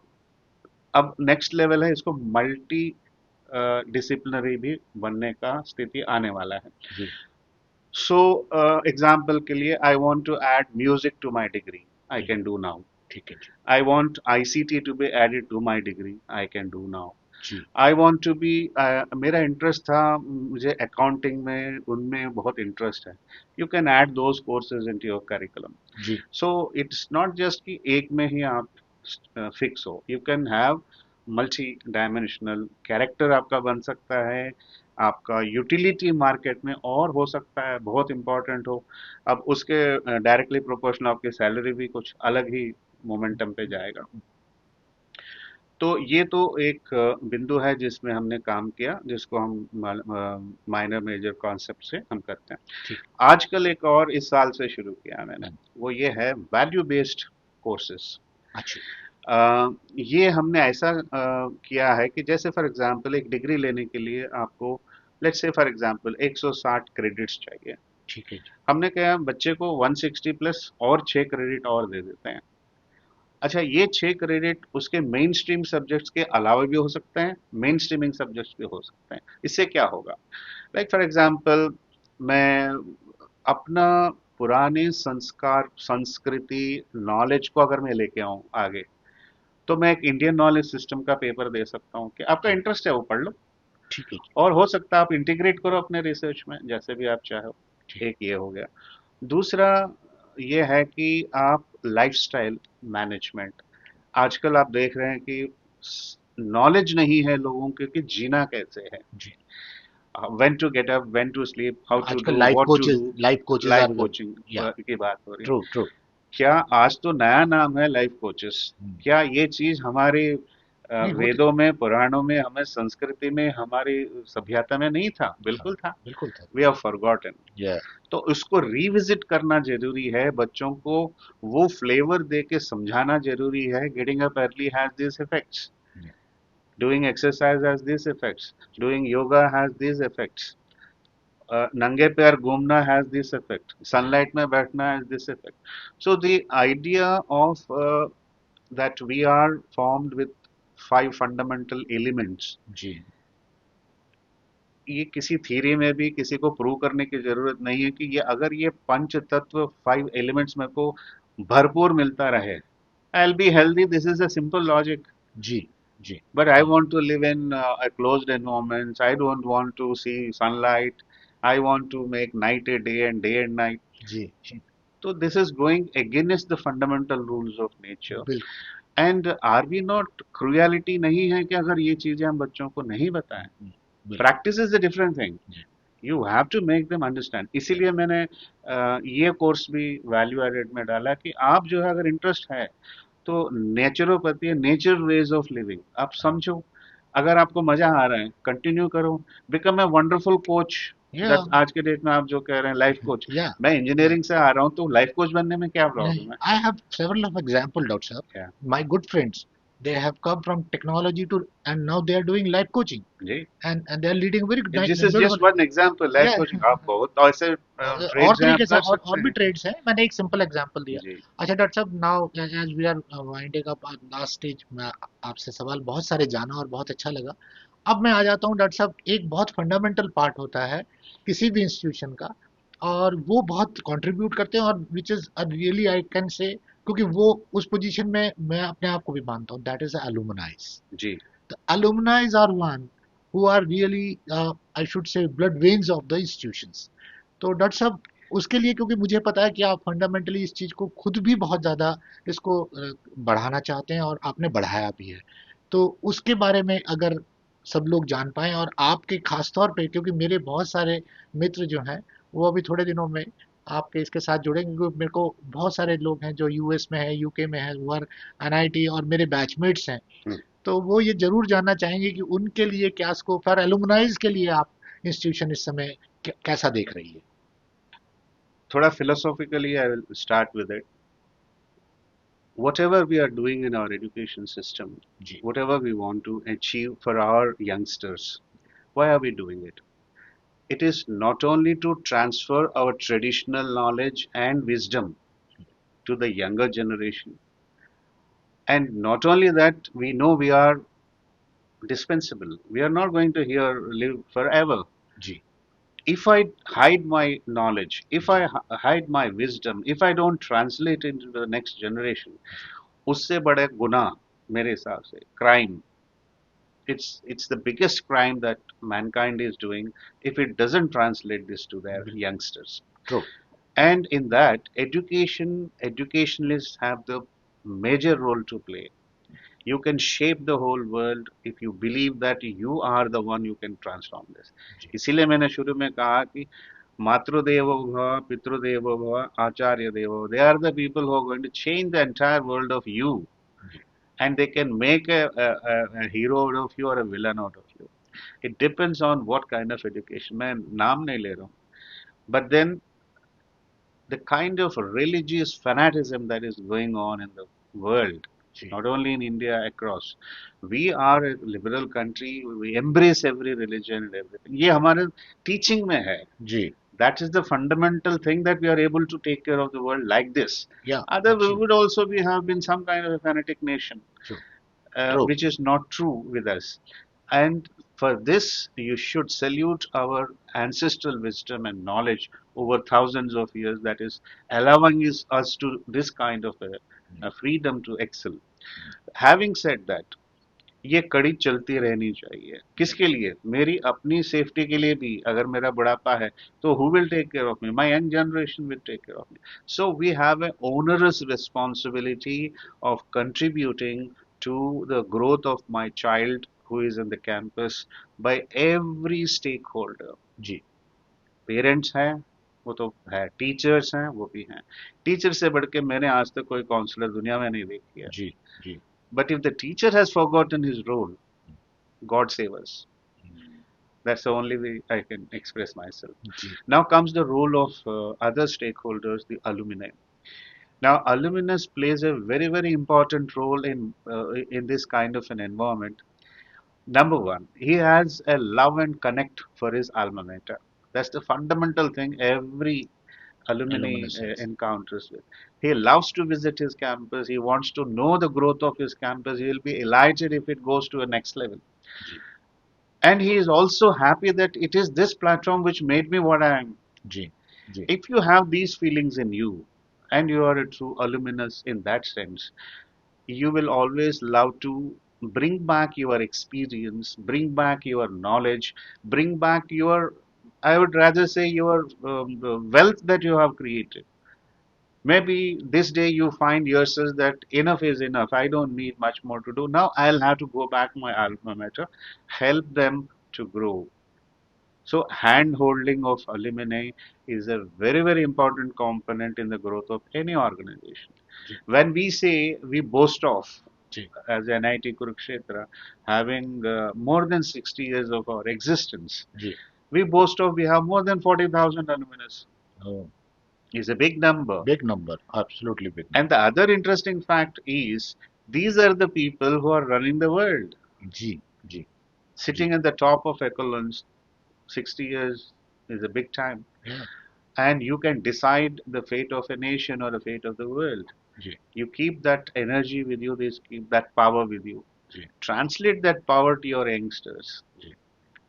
अब नेक्स्ट लेवल है, इसको मल्टी डिसिप्लिनरी भी बनने का स्थिति आने वाला है। जी। सो एग्जाम्पल के लिए, I want to add music to my degree, I जी। Can do now. ठीक है जी। I want ICT to be added to my degree. I can do now. जी। I want to be मेरा इंटरेस्ट था, मुझे अकाउंटिंग में उनमें बहुत इंटरेस्ट है. You can add those courses into your curriculum. Ji. So it's not just कि एक में ही आप फिक्स हो. You can have multi dimensional character आपका बन सकता है, आपका यूटिलिटी मार्केट में और हो सकता है बहुत इंपॉर्टेंट हो। अब उसके डायरेक्टली प्रोपोर्शनल आपकी सैलरी भी कुछ अलग ही मोमेंटम पे जाएगा। तो ये तो एक बिंदु है जिसमें हमने काम किया, जिसको हम माइनर मेजर कॉन्सेप्ट से हम करते हैं। ठीक। आजकल एक और इस साल से शुरू किया मैंने, वो ये है वैल्यू बेस्ड कोर्सेज। अच्छा। ये हमने ऐसा किया है कि जैसे फॉर एग्जांपल एक डिग्री लेने के लिए आपको, let's say for example 160 credits चाहिए। ठीक है जी। हमने कहा बच्चे को 160 प्लस और 6 क्रेडिट और दे देते हैं। अच्छा, ये 6 क्रेडिट उसके मेन स्ट्रीम सब्जेक्ट्स के अलावा भी हो सकते हैं, मेन स्ट्रीमिंग सब्जेक्ट्स भी हो सकते हैं। इससे क्या होगा, लाइक फॉर एग्जांपल मैं अपना पुराने संस्कार, संस्कृति, नॉलेज को अगर मैं लेके आऊं आगे, तो मैं एक इंडियन नॉलेज सिस्टम का पेपर दे सकता हूँ कि आपका जी। इंटरेस्ट है वो पढ़ लो, ठीक है जी। और हो सकता है आप इंटीग्रेट करो अपने रिसर्च में जैसे भी आप चाहो। ठीक। एक ये हो गया। दूसरा ये है कि आप लाइफस्टाइल मैनेजमेंट, आजकल आप देख रहे हैं कि नॉलेज नहीं है लोगों के कि जीना कैसे है, जी। When to get up, when to sleep, how to आजकल do, what to do. Life coaches life are. Coaching या। की बात हो रही है। True true. क्या आज तो नया नाम है लाइफ कोचेस? क्या ये चीज हमारे नहीं होती। वेदों में, पुराणों में, हमें संस्कृति में, हमारी सभ्यता में नहीं था? था। बिल्कुल था। बिल्कुल था। We have forgotten. या। तो उसको रिविजिट करना जरूरी है, बच्चों को वो फ्लेवर दे के समझाना जरूरी है। Getting up early has this effects, doing exercise has this effects, doing yoga has this effects, नंगे पैर घूमना हैज दिस इफेक्ट, सनलाइट में बैठना has this effect. So the idea of that we are formed with 5 fundamental elements, जी। ये किसी theory में भी किसी को प्रूव करने की जरूरत नहीं है कि ये अगर ये पंच तत्व 5 एलिमेंट्स मेरे को भरपूर मिलता रहे, I will be healthy, this is a simple logic. जी। जी। But I want to live in a closed environment, I don't want to see sunlight, I want to make night a day and day and night. जी। जी। So this is going against the fundamental rules of nature. बिल्कुल। And are we not, cruelty नहीं है कि अगर ये चीजें हम बच्चों को नहीं बताएं। बिल्कुल। Practice is a different thing, जी। You have to make them understand. इसीलिए मैंने ये कोर्स भी वैल्यू एडेड में डाला कि आप जो है अगर इंटरेस्ट है तो naturopathy, nature ways of living आप समझो। अगर आपको मजा आ रहा है कंटिन्यू करो, बिकम ए वंडरफुल कोच। या। दैट आज के डेट में आप जो कह रहे हैं लाइफ कोच, या। मैं या। इंजीनियरिंग से आ रहा हूँ तो लाइफ कोच बनने में क्या नहीं, प्रॉब्लम है? I have several of example, Doctor Sahab. क्या? My good friends, they have come from technology to, and now they are doing life coaching, जी, and they are leading very good, this is beautiful. Just one example, life Yeah. Coaching आप बहुत ऐसे और trades हैं आप तरीके से कर और सकते भी हैं। ट्रेड्स हैं, मैंने एक सिंपल एग्जांपल दिया। जी, अच्छा डॉक्टर साहब, now as we are winding up last stage, मैं आपसे सवाल बहुत सारे जाना और बहुत अच्छा लगा। अब मैं आ जाता हूँ डॉक्टर साहब, एक बहुत फंडामेंटल पार्ट होता है किसी भी इंस्टीट्यूशन का, और वो बहुत कंट्रीब्यूट करते हैं, और which is really I can say, क्योंकि वो उस पोजीशन में मैं अपने आप को भी मानता हूँ, दैट इज अलुमनाइज। जी, The alumni are one who are really, I should say, blood veins of the institutions. तो डॉक्टर साहब, उसके लिए क्योंकि मुझे पता है कि आप फंडामेंटली इस चीज़ को खुद भी बहुत ज़्यादा इसको बढ़ाना चाहते हैं, और आपने बढ़ाया भी है, तो उसके बारे में अगर सब लोग जान पाएं, और आपके खास तौर पे, क्योंकि मेरे बहुत सारे मित्र जो हैं वो अभी थोड़े दिनों में आपके इसके साथ जुड़ेंगे, क्योंकि मेरे को बहुत सारे लोग हैं जो यूएस में है, यूके में है, वो एनआईटी और मेरे बैचमेट्स हैं, हम्म। तो वो ये जरूर जानना चाहेंगे कि उनके लिए क्या स्कोप है, एलुमनाइज के लिए आप इंस्टीट्यूशन इस समय कैसा देख रही है। थोड़ा philosophically I will start with it. Whatever we are doing in our education system, ji whatever we want to achieve for our youngsters, why are we doing it? It is not only to transfer our traditional knowledge and wisdom to the younger generation, and not only that, we know we are dispensable. We are not going to here live forever. Ji If I hide my knowledge, if ji I hide my wisdom, if I don't translate into the next generation, जी उससे बड़े गुनाह मेरे हिसाब से crime, it's the biggest crime that mankind is doing if it doesn't translate this to their बिल्कुल youngsters. True And in that, educationalists have the major role to play. You can shape the whole world if you believe that you are the one who can transform this. जी इसीलिए मैंने शुरू में कहा कि मातृदेवो भव, पितृदेवो भव, आचार्य देवो, they are the people who are going to change the entire world of you, ji and they can make a hero out of you or a villain out of you. It depends on what kind of education. मैं नाम नहीं ले रहा हूँ. But then the kind of religious fanaticism that is going on in the world, ji not only in India, across. We are a liberal country. We embrace every religion and everything. ये हमारे teaching में है. जी That is the fundamental thing that we are able to take care of the world like this. या Other we would absolutely also be have been some kind of a fanatic nation, true true which is not true with us. And for this, you should salute our ancestral wisdom and knowledge over thousands of years that is allowing us to this kind of a freedom to excel. Having said that, ये कड़ी चलती रहनी चाहिए. किसके लिए? मेरी अपनी safety के लिए भी. अगर मेरा बुढ़ापा है तो who will take care of me? My young generation will take care of me. So we have an onerous responsibility of contributing to the growth of my child who is in the campus by every stakeholder. जी parents हैं, वो तो है, teachers हैं, वो भी हैं. Teacher से बढ़ के मैंने आज तक कोई काउंसलर दुनिया में नहीं देखी है. जी जी But if the teacher has forgotten his role, God save us. That's the only way I can express myself. जी Now comes the role of other stakeholders, the alumni. Now, alumnus plays a very, very important role in this kind of an environment. Number one, he has a love and connect for his alma mater. That's the fundamental thing every alumni एलुमिनेसेंस encounters with. He loves to visit his campus. He wants to know the growth of his campus. He will be elated if it goes to a next level. जी And he is also happy that it is this platform which made me what I am. जी जी If you have these feelings in you and you are a true alumnus in that sense, you will always love to bring back your experience, bring back your knowledge, bring back your, I would rather say, your the wealth that you have created. Maybe this day you find yourself that enough is enough. I don't need much more to do. Now I'll have to go back my alma mater, help them to grow. So hand holding of alumni is a very, very important component in the growth of any organization. जी When we say we boast of जी as NIT Kurukshetra having more than 60 years of our existence, जी we boast of we have more than 40,000 alumni. Is a big number. Big number absolutely big And the other interesting fact is these are the people who are running the world, number जी जी जी sitting at the top of echelons. 60 years is a big time. या And you can decide the fate of a nation or the fate of the world. जी You keep that energy with you, this keep that power with you. जी Translate that power to your youngsters. जी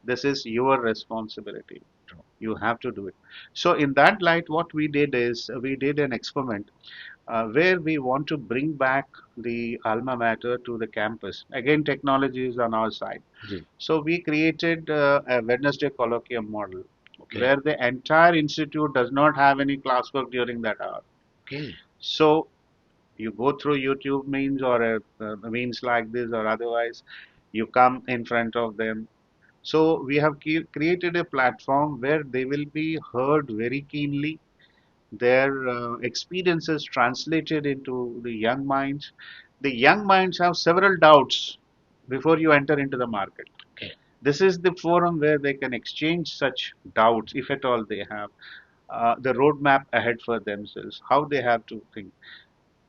This is your responsibility. True You have to do it. So, in that light, what we did is we did an experiment where we want to bring back the alma mater to the campus. Again, technology is on our side. जी So, we created a Wednesday colloquium model okay where the entire institute does not have any classwork during that hour. Okay So, you go through YouTube means or means like this or otherwise, you come in front of them. So we have created a platform where they will be heard very keenly, their experiences translated into the young minds. The young minds have several doubts before you enter into the market. Okay This is the forum where they can exchange such doubts, if at all they have. the roadmap ahead for themselves, how they have to think.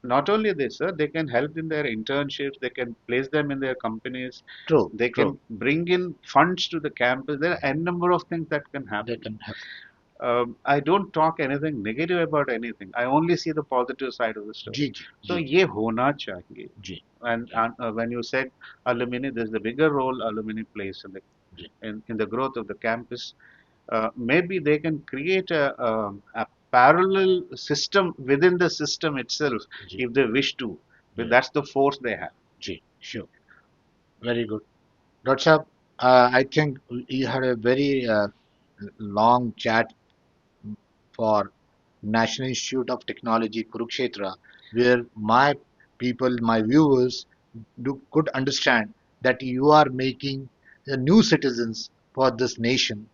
Not only this, sir, they can help in their internships, they can place them in their companies, True, they true. can bring in funds to the campus. There are n number of things that can They happen. can happen. I don't talk anything negative about anything. I only see the positive side of the story. जी जी So जी ये होना चाहिए. जी And, ji when you said alumni, there's the bigger role alumni plays in the ji in the growth of the campus. Maybe they can create a parallel system within the system itself ji if they wish to. But ji that's the force they have. Ji sure. Very good. Dr. Saab, I think you had a very long chat for National Institute of Technology, Kurukshetra, where my people, my viewers, could understand that you are making the new citizens for this nation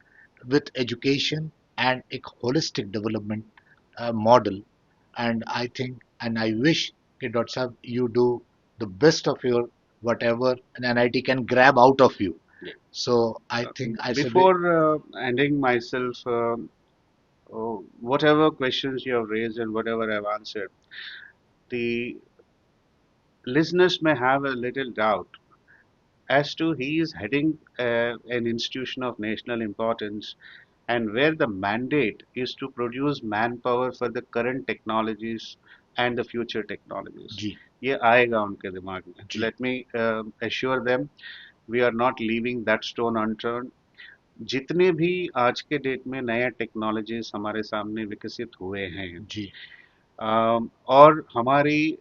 with education and a holistic development model. And I think, and I wish, okay, Dr. Saab, you do the best of your whatever an NIT can grab out of you. So I Uh, think I say, Before ending myself, whatever questions you have raised and whatever I've answered, the listeners may have a little doubt as to he is heading an institution of national importance and where the mandate is to produce manpower for the current technologies and the future technologies. जी ये आएगा उनके दिमाग में. जी Let me assure them we are not leaving that stone unturned. जितने भी आज के date में नया टेक्नोलॉजीज हमारे सामने विकसित हुए हैं, जी और हमारी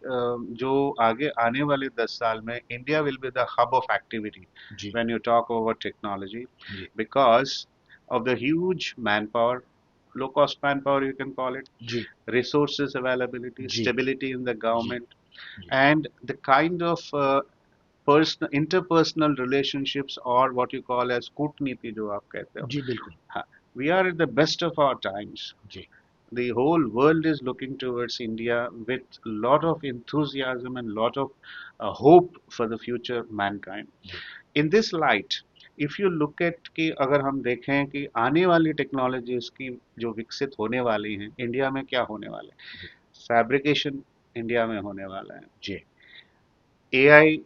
जो आगे आने वाले 10 साल में India will be the hub of activity जी when you talk over technology जी because of the huge manpower, low cost manpower, you can call it, जी resources availability, जी stability in the जी government, जी and the kind of interpersonal relationships or what you call as कूटनीति जो आप कहते हो. जी बिल्कुल हाँ, we are at the best of our times. Ji The whole world is looking towards India with a lot of enthusiasm and lot of hope for the future mankind. Ji In this light, if you look at कि अगर हम देखें कि आने वाली technologies की जो विकसित होने वाली हैं इंडिया में क्या होने वाला है. जी फैब्रिकेशन इंडिया में होने वाला है. जी AI,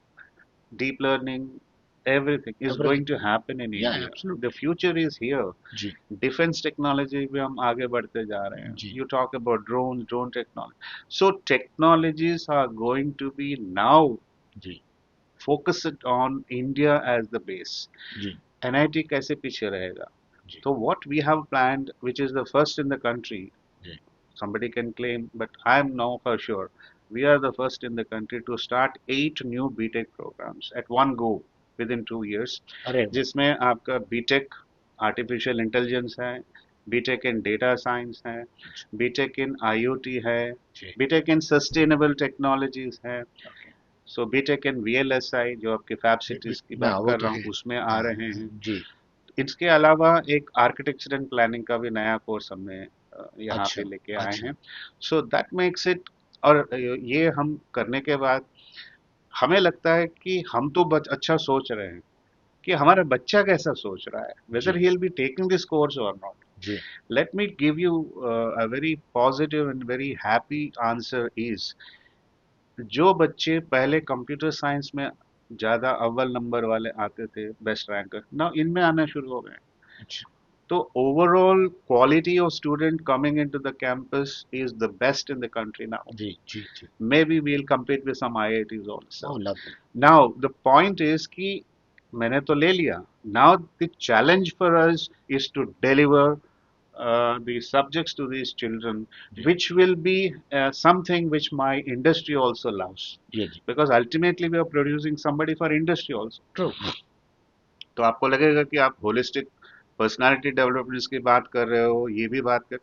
deep learning, everything is going everything to happen in या India. The absolutely future is here. जी Defense technology भी हम आगे बढ़ते जा रहे हैं. जी You talk about drones, drone technology. So technologies are going to be now ji focused on India as the base. Ji NIT कैसे पीछे रहेगा? जी So what we have planned, which is the first in the country, ji somebody can claim, but I am now for sure. We are the first in the country to start 8 new BTech programs at one go within 2 years, अरे वाह जिसमें आपका BTech artificial intelligence है, BTech इन data science है, अच्छा BTech इन IoT है, जी BTech इन sustainable technologies है. Okay so BTech इन VLSI जो आपके फैब सिटीज की ना बात वो कर तो रहा हूँ है उसमें आ हाँ रहे हैं. जी इसके अलावा एक आर्किटेक्चर एंड प्लानिंग का भी नया कोर्स हमने यहाँ पे अच्छा लेके आए अच्छा हैं. So that makes it. और ये हम करने के बाद हमें लगता है कि हम तो अच्छा सोच रहे हैं कि हमारा बच्चा कैसा सोच रहा है, जी whether he will be taking this course और नॉट. जी let me give you a very positive and very happy answer is जो बच्चे पहले कंप्यूटर साइंस में ज्यादा अव्वल नंबर वाले आते थे, बेस्ट रैंकर, नाउ इनमें आना शुरू हो गए. अच्छा So overall quality of student coming into the campus is the best in the country now. जी जी जी Maybe we'll compete with some IITs oh also. Lovely Now the point is कि मैंने तो ले लिया. Now the challenge for us is to deliver the subjects to these children, जी which will be something which my industry also loves. जी जी Because ultimately we are producing somebody for industry also. True तो आपको लगेगा कि आप holistic personality development की बात कर रहे हो, ये भी बात कर.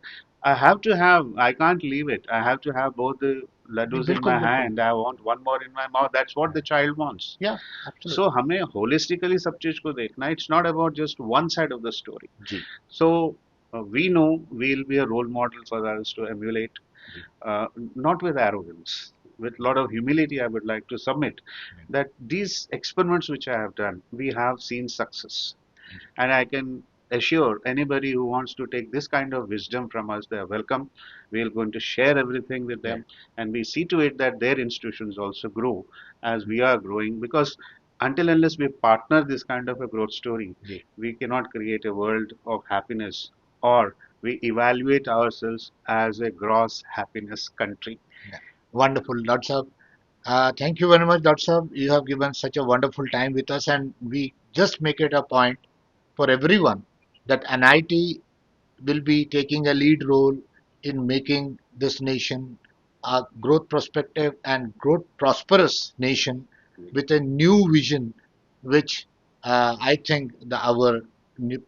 I have to have, I can't leave it, I have to have both the नहीं laddus in my बिल्कुल बिल्कुल hand. I want one more in my mouth. That's what the child wants. या So एब्सोल्युटली हमें holistically सब चीज को देखना. It's not about just one side of the story. Ji So we know we'll be a role model for others to emulate, ji uh, not with arrogance, with a lot of humility. I would like to submit that these experiments which I have done, we have seen success, ji and I can. assure anybody who wants to take this kind of wisdom from us, they are welcome. We are going to share everything with Right. them, and we see to it that their institutions also grow as we are growing. Because until unless we partner this kind of a growth story, ji. we cannot create a world of happiness, or we evaluate ourselves as a gross happiness country. Yeah. Wonderful, Dr. Saab. Thank you very much, Dr. Saab. You have given such a wonderful time with us, and we just make it a point for everyone that NIT will be taking a lead role in making this nation a growth prospective and growth prosperous nation with a new vision, which I think our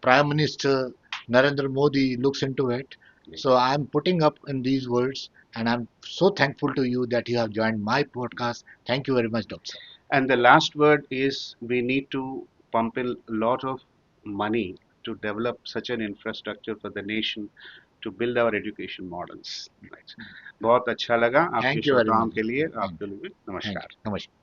Prime Minister Narendra Modi looks into it. So I'm putting up in these words, and I'm so thankful to you that you have joined my podcast. Thank you very much, Doctor. And the last word is we need to pump in a lot of money to develop such an infrastructure for the nation to build our education models. Right. बहुत अच्छा लगा आपके Thank you very श्रोताओं much. के लिए Thank आपके लिए thank नमस्कार. you. Namaskar.